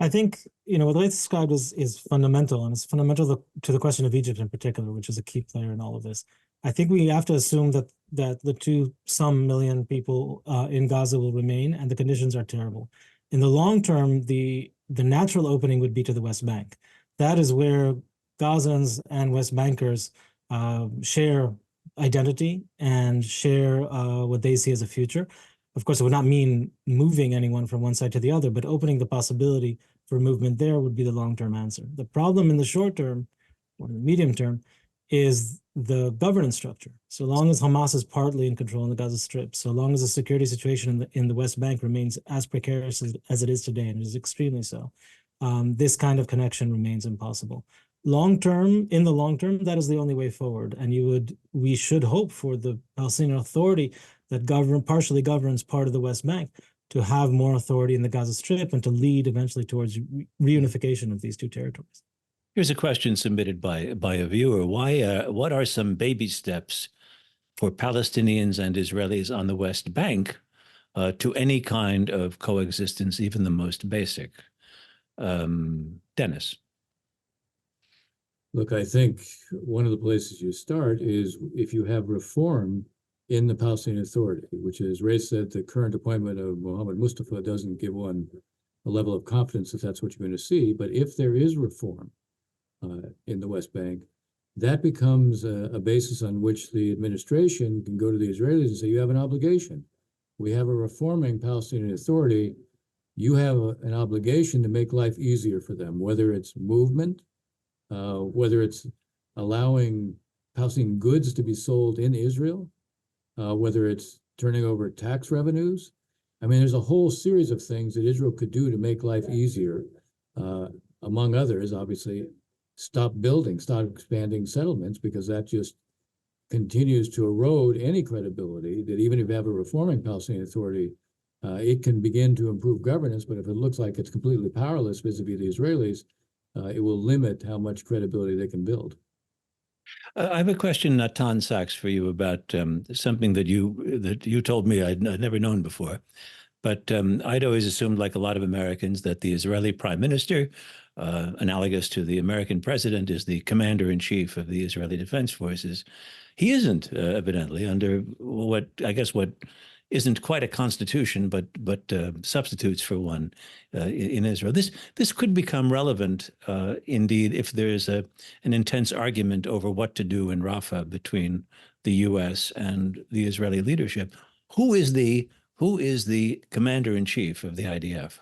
I think, what Ghaith described is fundamental, and it's fundamental to the question of Egypt in particular, which is a key player in all of this. I think we have to assume that the some million people in Gaza will remain, and the conditions are terrible. In the long term, the natural opening would be to the West Bank. That is where Gazans and West Bankers share identity and share what they see as a future. Of course, it would not mean moving anyone from one side to the other, but opening the possibility for movement there would be the long-term answer. The problem in the short term or the medium term is the governance structure. So long as Hamas is partly in control in the Gaza Strip, so long as the security situation in the West Bank remains as precarious as it is today, and it is extremely so, this kind of connection remains impossible. In the long term, that is the only way forward. And we should hope for the Palestinian Authority that partially governs part of the West Bank to have more authority in the Gaza Strip and to lead eventually towards reunification of these two territories. Here's a question submitted by a viewer. What are some baby steps for Palestinians and Israelis on the West Bank to any kind of coexistence, even the most basic? Dennis. Look, I think one of the places you start is if you have reform in the Palestinian Authority, which is, Ray said, the current appointment of Mohammed Mustafa doesn't give one a level of confidence that that's what you're going to see. But if there is reform in the West Bank, that becomes a basis on which the administration can go to the Israelis and say, you have an obligation. We have a reforming Palestinian Authority. You have an obligation to make life easier for them, whether it's movement, whether it's allowing Palestinian goods to be sold in Israel, whether it's turning over tax revenues. I mean, there's a whole series of things that Israel could do to make life easier. Among others, obviously, stop expanding settlements, because that just continues to erode any credibility that even if you have a reforming Palestinian Authority, it can begin to improve governance. But if it looks like it's completely powerless vis-a-vis the Israelis, it will limit how much credibility they can build. I have a question, Natan, Sachs, for you about something that you told me I'd never known before. But I'd always assumed, like a lot of Americans, that the Israeli prime minister, analogous to the American president, is the commander-in-chief of the Israeli Defense Forces. He isn't, evidently, under what isn't quite a constitution, but substitutes for one in Israel. This could become relevant, indeed, if there's an intense argument over what to do in Rafah between the U.S. and the Israeli leadership. Who is the commander-in-chief of the IDF?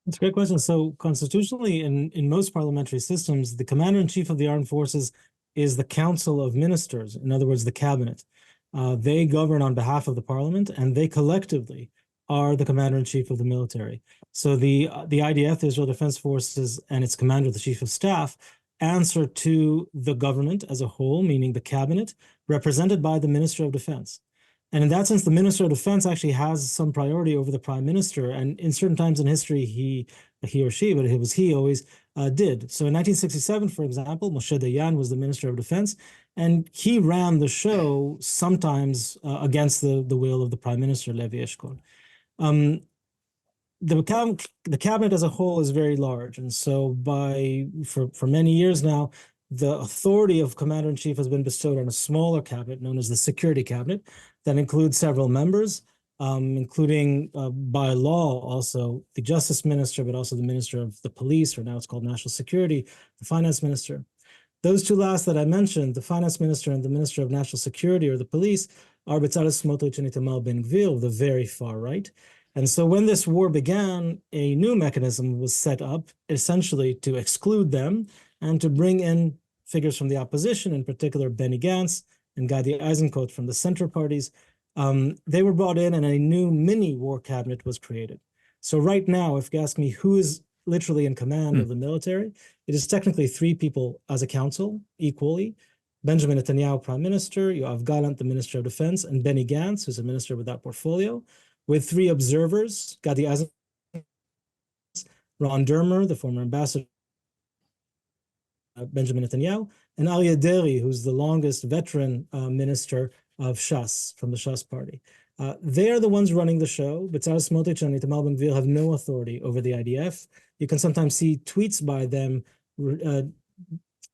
That's a great question. So constitutionally, in most parliamentary systems, the commander-in-chief of the armed forces is the Council of Ministers, in other words, the cabinet. They govern on behalf of the parliament, and they collectively are the commander-in-chief of the military. So the IDF, the Israel Defense Forces, and its commander, the chief of staff, answer to the government as a whole, meaning the cabinet, represented by the Minister of Defense. And in that sense, the Minister of Defense actually has some priority over the prime minister. And in certain times in history, he or she, but it was he always, did. So in 1967, for example, Moshe Dayan was the Minister of Defense, and he ran the show sometimes against the will of the Prime Minister, Levi Eshkol. The cabinet as a whole is very large, and so for many years now, the authority of commander-in-chief has been bestowed on a smaller cabinet known as the Security Cabinet that includes several members, including by law also the Justice Minister, but also the Minister of the Police, or now it's called National Security, the Finance Minister. Those two last that I mentioned, the Finance Minister and the Minister of National Security or the Police, are Bezalel Smotrich and Itamar Ben-Gvir of the very far right. And so when this war began, a new mechanism was set up essentially to exclude them and to bring in figures from the opposition, in particular Benny Gantz and Gadi Eisenkot from the center parties. They were brought in and a new mini war cabinet was created. So right now, if you ask me who is literally in command of the military, it is technically three people as a council equally. Benjamin Netanyahu, Prime Minister, Yoav Gallant, the Minister of Defense, and Benny Gantz, who's a minister with that portfolio, with three observers, Gadi Eisenkot, Ron Dermer, the former ambassador, Benjamin Netanyahu, and Aryeh Deri, who's the longest veteran minister of Shas, from the Shas party. They are the ones running the show. Bezalel Smotrich and Itamar Ben-Gvir have no authority over the IDF. You can sometimes see tweets by them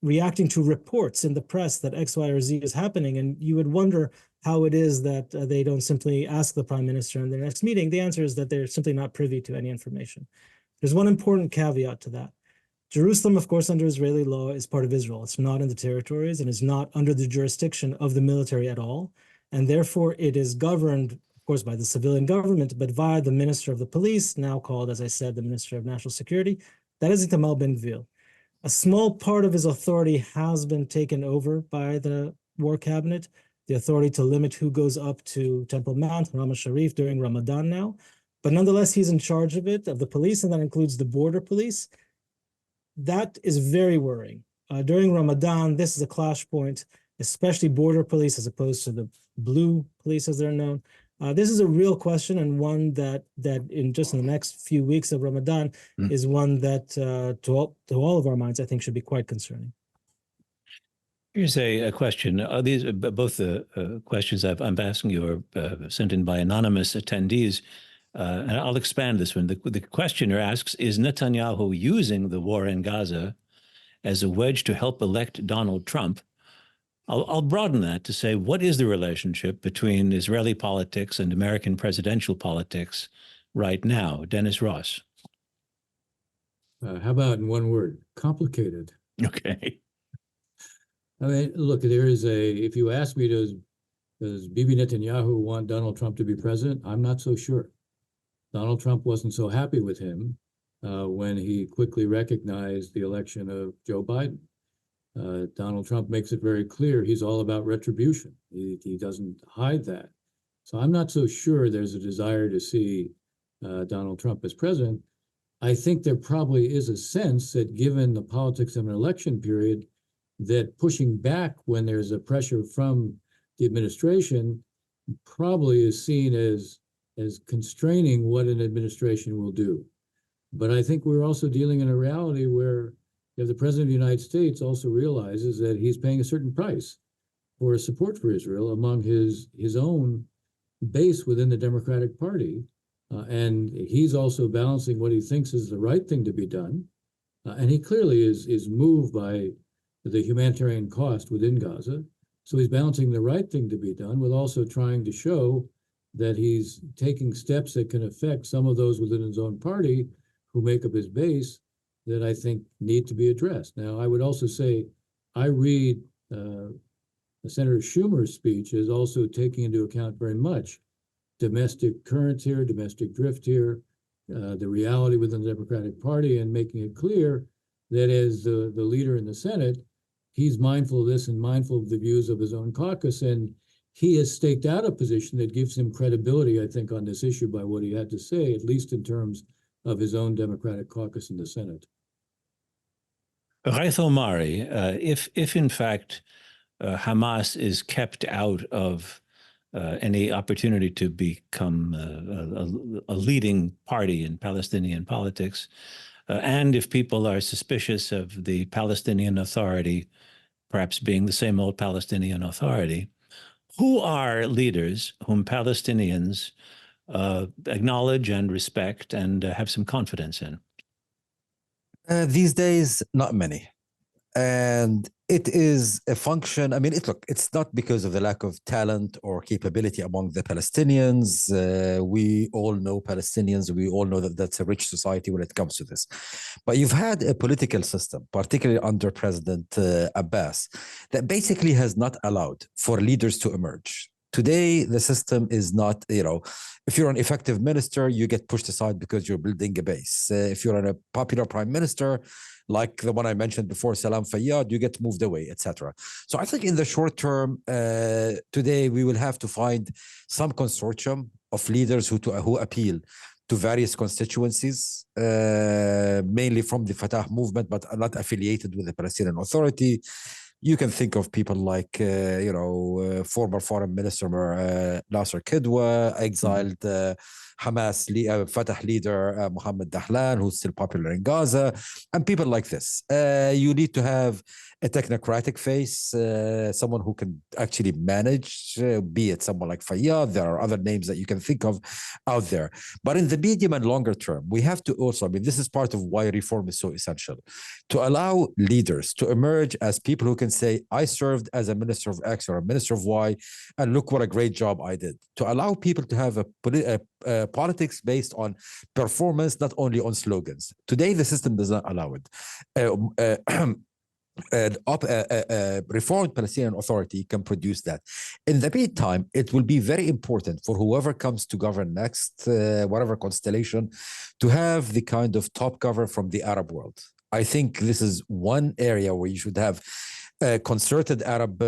reacting to reports in the press that X, Y, or Z is happening, and you would wonder how it is that they don't simply ask the prime minister in their next meeting. The answer is that they're simply not privy to any information. There's one important caveat to that. Jerusalem, of course, under Israeli law is part of Israel. It's not in the territories and is not under the jurisdiction of the military at all. And therefore, it is governed, of course, by the civilian government, but via the minister of the police, now called, as I said, the Minister of National Security. That is Itamar Ben-Gvir. A small part of his authority has been taken over by the war cabinet, the authority to limit who goes up to Temple Mount, Rama Sharif during Ramadan now. But nonetheless, he's in charge of it, of the police, and that includes the border police. That is very worrying. During Ramadan, this is a clash point, especially border police as opposed to the blue police as they're known. This is a real question, and one that in the next few weeks of Ramadan is one that to all of our minds, I think, should be quite concerning. Here's a question. These both the questions I'm asking you are sent in by anonymous attendees, and I'll expand this one. The questioner asks, is Netanyahu using the war in Gaza as a wedge to help elect Donald Trump? I'll broaden that to say, what is the relationship between Israeli politics and American presidential politics right now? Dennis Ross. How about in one word? Complicated. Okay. I mean, look, there is if you ask me, does Bibi Netanyahu want Donald Trump to be president? I'm not so sure. Donald Trump wasn't so happy with him when he quickly recognized the election of Joe Biden. Donald Trump makes it very clear he's all about retribution. He doesn't hide that. So I'm not so sure there's a desire to see Donald Trump as president. I think there probably is a sense that given the politics of an election period, that pushing back when there's a pressure from the administration probably is seen as constraining what an administration will do. But I think we're also dealing in a reality where the President of the United States also realizes that he's paying a certain price for support for Israel among his own base within the Democratic Party. And he's also balancing what he thinks is the right thing to be done. And he clearly is moved by the humanitarian cost within Gaza. So he's balancing the right thing to be done with also trying to show that he's taking steps that can affect some of those within his own party who make up his base that I think need to be addressed. Now, I would also say I read Senator Schumer's speech as also taking into account very much domestic currents here, domestic drift here, the reality within the Democratic Party, and making it clear that as the leader in the Senate, he's mindful of this and mindful of the views of his own caucus. And he has staked out a position that gives him credibility, I think, on this issue by what he had to say, at least in terms of his own Democratic caucus in the Senate. Ghaith al-Omari, if in fact Hamas is kept out of any opportunity to become a leading party in Palestinian politics, and if people are suspicious of the Palestinian Authority perhaps being the same old Palestinian Authority, who are leaders whom Palestinians acknowledge and respect and have some confidence in? These days, not many. And it is a function, I mean, it's not because of the lack of talent or capability among the Palestinians. We all know Palestinians, we all know that that's a rich society when it comes to this. But you've had a political system, particularly under President Abbas, that basically has not allowed for leaders to emerge. Today, the system is not, if you're an effective minister, you get pushed aside because you're building a base. If you're a popular prime minister, like the one I mentioned before, Salam Fayyad, you get moved away, etc. So I think in the short term, today we will have to find some consortium of leaders who appeal to various constituencies, mainly from the Fatah movement, but are not affiliated with the Palestinian Authority. You can think of people like, former Foreign Minister Nasser Kidwa, exiled Hamas Fatah leader Mohammed Dahlan, who's still popular in Gaza, and people like this. You need to have a technocratic face, someone who can actually manage, be it someone like Fayyad. There are other names that you can think of out there. But in the medium and longer term, we have to also, this is part of why reform is so essential, to allow leaders to emerge as people who can say, I served as a minister of X or a minister of Y, and look what a great job I did. To allow people to have a politics based on performance, not only on slogans. Today, the system does not allow it. Reformed Palestinian Authority can produce that. In the meantime, it will be very important for whoever comes to govern next, whatever constellation, to have the kind of top cover from the Arab world. I think this is one area where you should have concerted Arab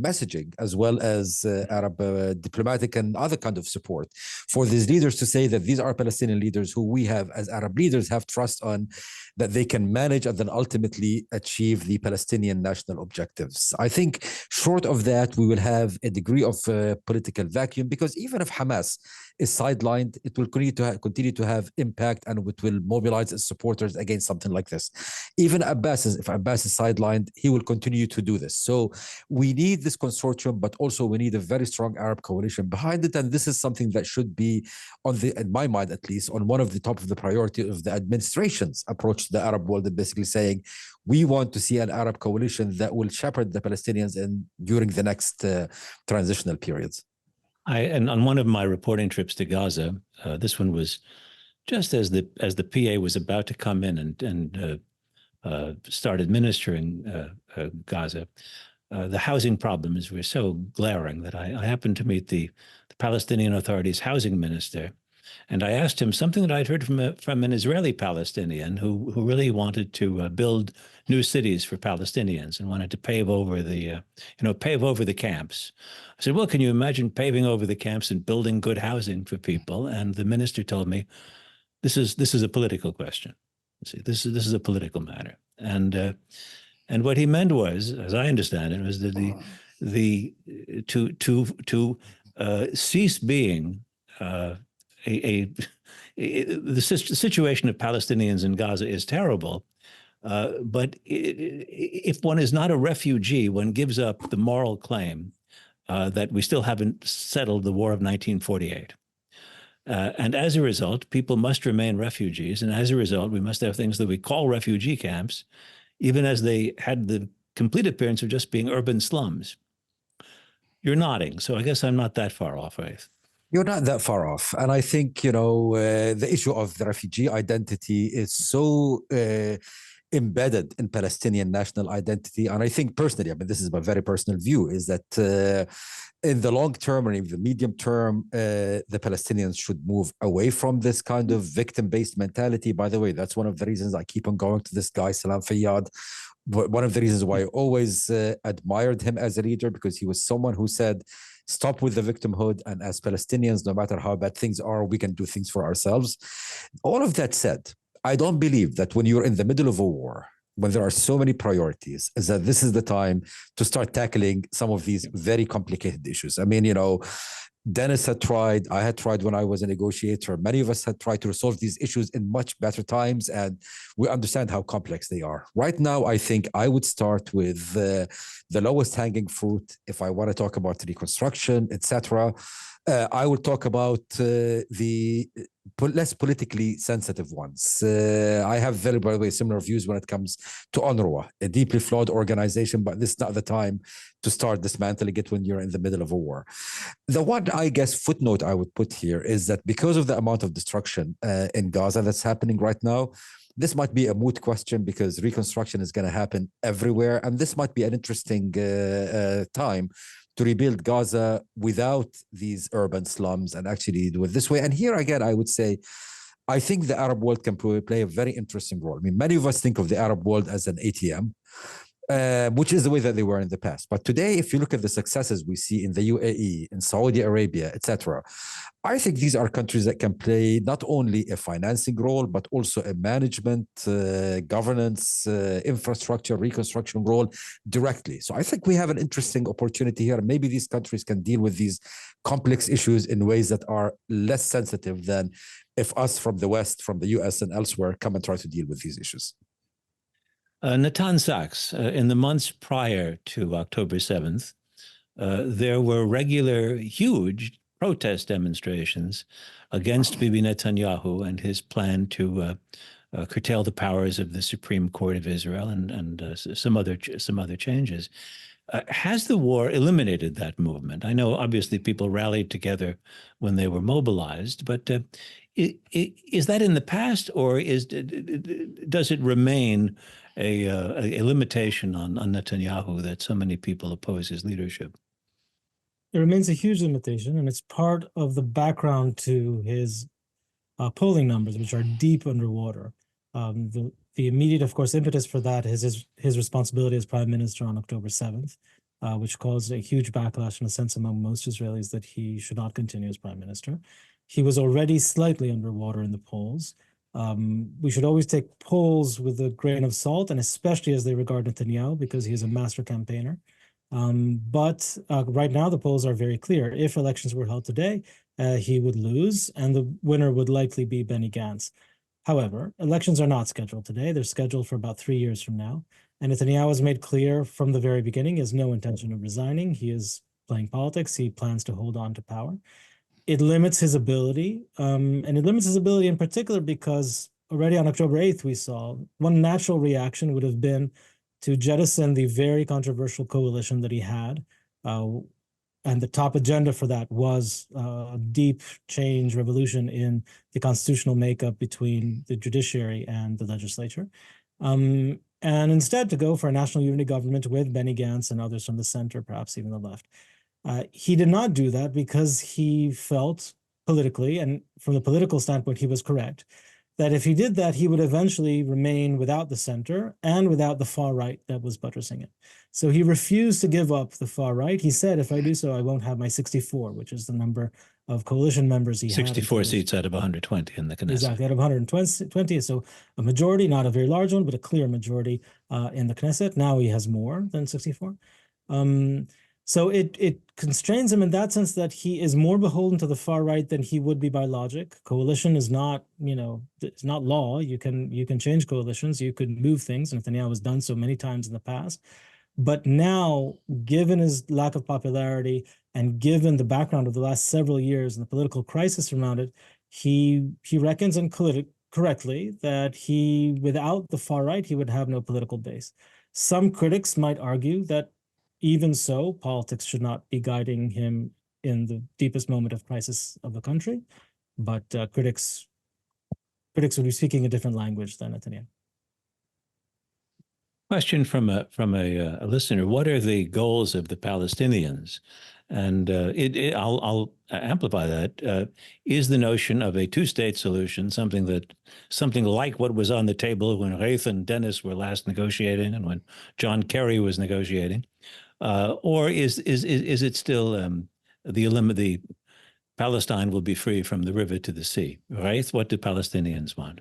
messaging, as well as Arab diplomatic and other kind of support for these leaders to say that these are Palestinian leaders who we have as Arab leaders have trust on, that they can manage and then ultimately achieve the Palestinian national objectives. I think short of that, we will have a degree of political vacuum, because even if Hamas is sidelined, it will continue to have impact, and it will mobilize its supporters against something like this. Even if Abbas is sidelined, he will continue to do this. So we need this consortium, but also we need a very strong Arab coalition behind it. And this is something that should be in my mind, at least, on one of the top of the priority of the administration's approach to the Arab world, and basically saying, we want to see an Arab coalition that will shepherd the Palestinians during the next transitional periods. And on one of my reporting trips to Gaza, this one was just as the PA was about to come in and start administering Gaza. The housing problems were so glaring that I happened to meet the Palestinian Authority's housing minister, and I asked him something that I'd heard from an Israeli Palestinian who really wanted to build new cities for Palestinians and wanted to pave over the camps. I said, well, can you imagine paving over the camps and building good housing for people? And the minister told me, this is a political question. See, this is a political matter. And what he meant was, as I understand it, was that to cease being the situation of Palestinians in Gaza is terrible. But if one is not a refugee, one gives up the moral claim that we still haven't settled the War of 1948. And as a result, people must remain refugees. And as a result, we must have things that we call refugee camps, even as they had the complete appearance of just being urban slums. You're nodding, so I guess I'm not that far off, Ghaith. You're not that far off. And I think, the issue of the refugee identity is so embedded in Palestinian national identity. And I think personally, this is my very personal view, is that in the long term or in the medium term, the Palestinians should move away from this kind of victim-based mentality. By the way, that's one of the reasons I keep on going to this guy, Salam Fayyad. One of the reasons why I always admired him as a leader, because he was someone who said, stop with the victimhood. And as Palestinians, no matter how bad things are, we can do things for ourselves. All of that said, I don't believe that when you're in the middle of a war, when there are so many priorities, is that this is the time to start tackling some of these very complicated issues. Dennis had tried, I had tried when I was a negotiator. Many of us had tried to resolve these issues in much better times, and we understand how complex they are. Right now, I think I would start with the lowest hanging fruit. If I want to talk about reconstruction, etc., I will talk about the less politically sensitive ones. I have by the way, similar views when it comes to UNRWA, a deeply flawed organization, but this is not the time to start dismantling it when you're in the middle of a war. The one, I guess, footnote I would put here is that because of the amount of destruction in Gaza that's happening right now, this might be a moot question, because reconstruction is going to happen everywhere. And this might be an interesting time to rebuild Gaza without these urban slums and actually do it this way. And here again, I would say, I think the Arab world can play a very interesting role. Many of us think of the Arab world as an ATM. which is the way that they were in the past. But today, if you look at the successes we see in the UAE, in Saudi Arabia, etc., I think these are countries that can play not only a financing role, but also a management, governance, infrastructure, reconstruction role directly. So I think we have an interesting opportunity here. Maybe these countries can deal with these complex issues in ways that are less sensitive than if us from the West, from the US and elsewhere, come and try to deal with these issues. Natan, Sachs, in the months prior to October 7th, there were regular, huge protest demonstrations against Bibi Netanyahu and his plan to curtail the powers of the Supreme Court of Israel and some other changes. Has the war eliminated that movement? I know obviously people rallied together when they were mobilized, but is that in the past, or does it remain a limitation on Netanyahu that so many people oppose his leadership? It remains a huge limitation, and it's part of the background to his polling numbers, which are deep underwater. The immediate, of course, impetus for that is his responsibility as prime minister on October 7th, which caused a huge backlash in a sense among most Israelis that he should not continue as prime minister. He was already slightly underwater in the polls. We should always take polls with a grain of salt, and especially as they regard Netanyahu, because he is a master campaigner. But right now, the polls are very clear. If elections were held today, he would lose, and the winner would likely be Benny Gantz. However, elections are not scheduled today. They're scheduled for about 3 years from now. And Netanyahu has made clear from the very beginning he has no intention of resigning. He is playing politics. He plans to hold on to power. It limits his ability, and it limits his ability in particular because already on October 8th, we saw one natural reaction would have been to jettison the very controversial coalition that he had. And the top agenda for that was a deep change, revolution in the constitutional makeup between the judiciary and the legislature. And instead to go for a national unity government with Benny Gantz and others from the center, perhaps even the left. He did not do that because he felt politically, and from the political standpoint, he was correct, that if he did that, he would eventually remain without the center and without the far right that was buttressing it. So he refused to give up the far right. He said, if I do so, I won't have my 64, which is the number of coalition members he had. 64 seats out of 120 in the Knesset. Exactly, out of 120. So a majority, not a very large one, but a clear majority in the Knesset. Now he has more than 64. So it constrains him in that sense that he is more beholden to the far right than he would be by logic. Coalition is not, it's not law. You can change coalitions. You could move things. And Netanyahu has done so many times in the past. But now, given his lack of popularity and given the background of the last several years and the political crisis around it, he reckons, and correctly, that without the far right, he would have no political base. Some critics might argue that even so, politics should not be guiding him in the deepest moment of crisis of the country. But critics would be speaking a different language than Netanyahu. Question from a listener: what are the goals of the Palestinians? And I'll amplify that. Is the notion of a two-state solution something like what was on the table when Ghaith and Dennis were last negotiating, and when John Kerry was negotiating, or is it still the Palestine will be free from the river to the sea? Ghaith, what do Palestinians want?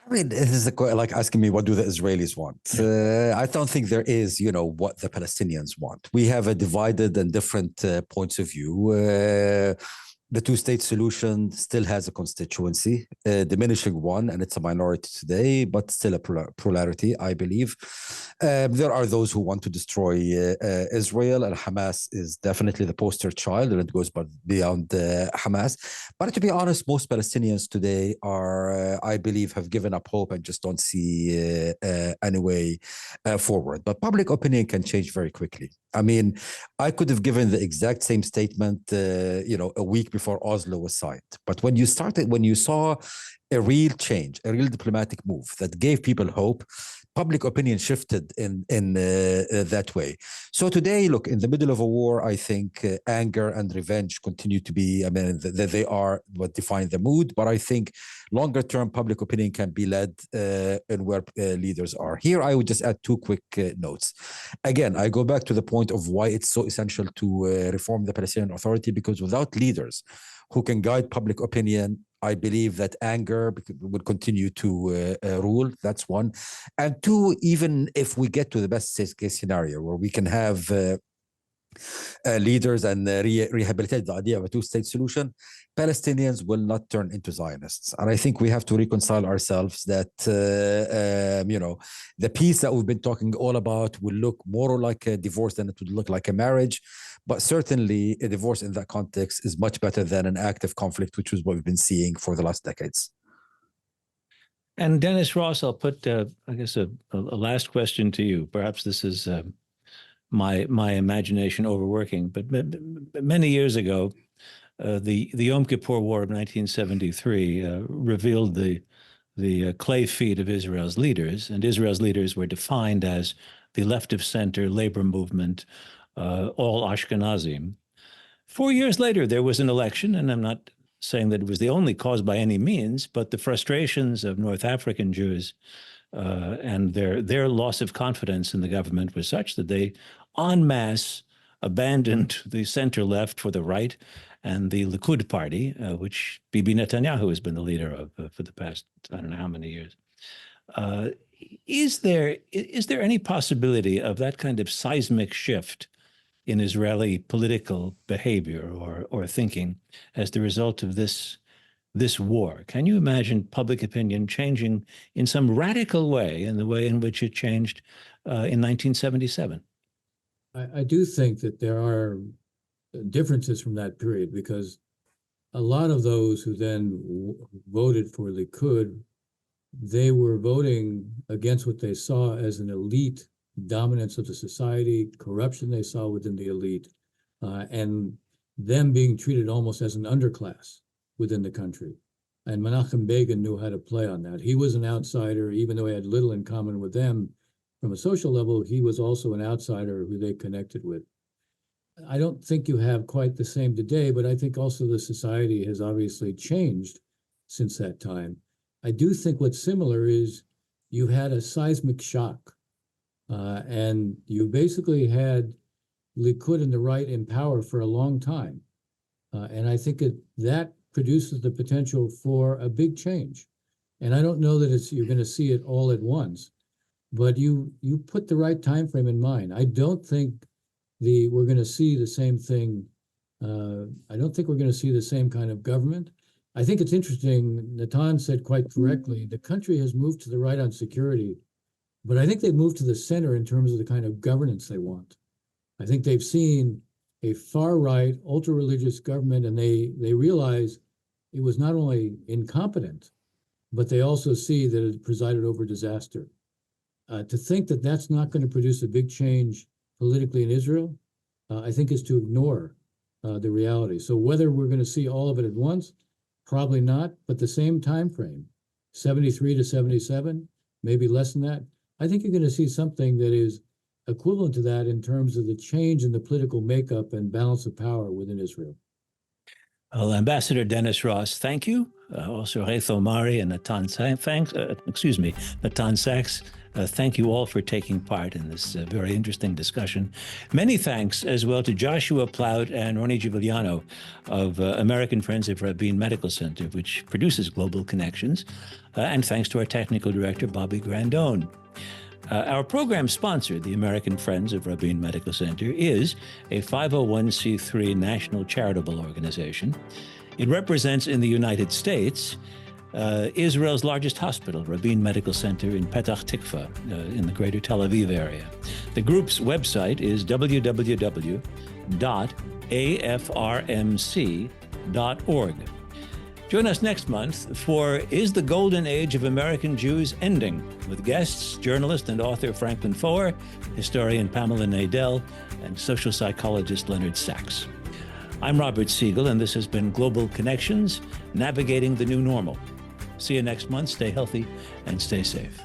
I mean, this is like asking me, what do the Israelis want? I don't think there is, what the Palestinians want. We have a divided and different points of view. The two-state solution still has a constituency, a diminishing one, and it's a minority today, but still a plurality, I believe. There are those who want to destroy Israel, and Hamas is definitely the poster child, and it goes beyond Hamas. But to be honest, most Palestinians today are, I believe, have given up hope and just don't see any way forward. But public opinion can change very quickly. I mean, I could have given the exact same statement, a week before Oslo was signed. But when you saw a real change, a real diplomatic move that gave people hope, public opinion shifted in that way. So today, look, in the middle of a war, I think anger and revenge continue to be, I mean, they are what define the mood. But I think longer term public opinion can be led in where leaders are. Here, I would just add two quick notes. Again, I go back to the point of why it's so essential to reform the Palestinian Authority, because without leaders who can guide public opinion, I believe that anger would continue to rule. That's one. And two, even if we get to the best case scenario where we can have leaders and rehabilitate the idea of a two-state solution, Palestinians will not turn into Zionists. And I think we have to reconcile ourselves that, the peace that we've been talking all about will look more like a divorce than it would look like a marriage. But certainly a divorce in that context is much better than an active conflict, which is what we've been seeing for the last decades. And Dennis Ross, I'll put, I guess, a last question to you. Perhaps this is my imagination overworking, but many years ago, the Yom Kippur War of 1973 revealed the clay feet of Israel's leaders, and Israel's leaders were defined as the left of center labor movement, all Ashkenazim. 4 years later, there was an election, and I'm not saying that it was the only cause by any means, but the frustrations of North African Jews and their loss of confidence in the government was such that they en masse abandoned the center left for the right and the Likud party, which Bibi Netanyahu has been the leader of for the past, I don't know how many years. Is there any possibility of that kind of seismic shift in Israeli political behavior or thinking as the result of this war? Can you imagine public opinion changing in some radical way in the way in which it changed in 1977? I do think that there are differences from that period, because a lot of those who then voted for Likud, they were voting against what they saw as an elite dominance of the society, corruption they saw within the elite, and them being treated almost as an underclass within the country. And Menachem Begin knew how to play on that. He was an outsider, even though he had little in common with them. From a social level, he was also an outsider who they connected with. I don't think you have quite the same today, but I think also the society has obviously changed since that time. I do think what's similar is you had a seismic shock, and you basically had Likud and the right in power for a long time. And I think that produces the potential for a big change. And I don't know that you're going to see it all at once, but you put the right time frame in mind. I don't think we're going to see the same thing. I don't think we're going to see the same kind of government. I think it's interesting, Natan said quite correctly, the country has moved to the right on security, but I think they've moved to the center in terms of the kind of governance they want. I think they've seen a far-right, ultra-religious government, and they realize it was not only incompetent, but they also see that it presided over disaster. To think that that's not going to produce a big change politically in Israel, I think is to ignore the reality. So whether we're going to see all of it at once, probably not, but the same time frame, 73 to 77, maybe less than that, I think you're going to see something that is equivalent to that in terms of the change in the political makeup and balance of power within Israel. Well, Ambassador Dennis Ross, thank you. Also, Ghaith al-Omari and Natan Sachs. Thank you all for taking part in this very interesting discussion. Many thanks as well to Joshua Plout and Ronnie Giuliano of American Friends of Rabin Medical Center, which produces Global Connections. And thanks to our technical director, Bobby Grandone. Our program sponsor, the American Friends of Rabin Medical Center, is a 501c3 national charitable organization. It represents in the United States Israel's largest hospital, Rabin Medical Center in Petach Tikva, in the greater Tel Aviv area. The group's website is www.afrmc.org. Join us next month for Is the Golden Age of American Jews Ending? With guests, journalist and author Franklin Foer, historian Pamela Nadell, and social psychologist Leonard Sachs. I'm Robert Siegel, and this has been Global Connections, Navigating the New Normal. See you next month. Stay healthy and stay safe.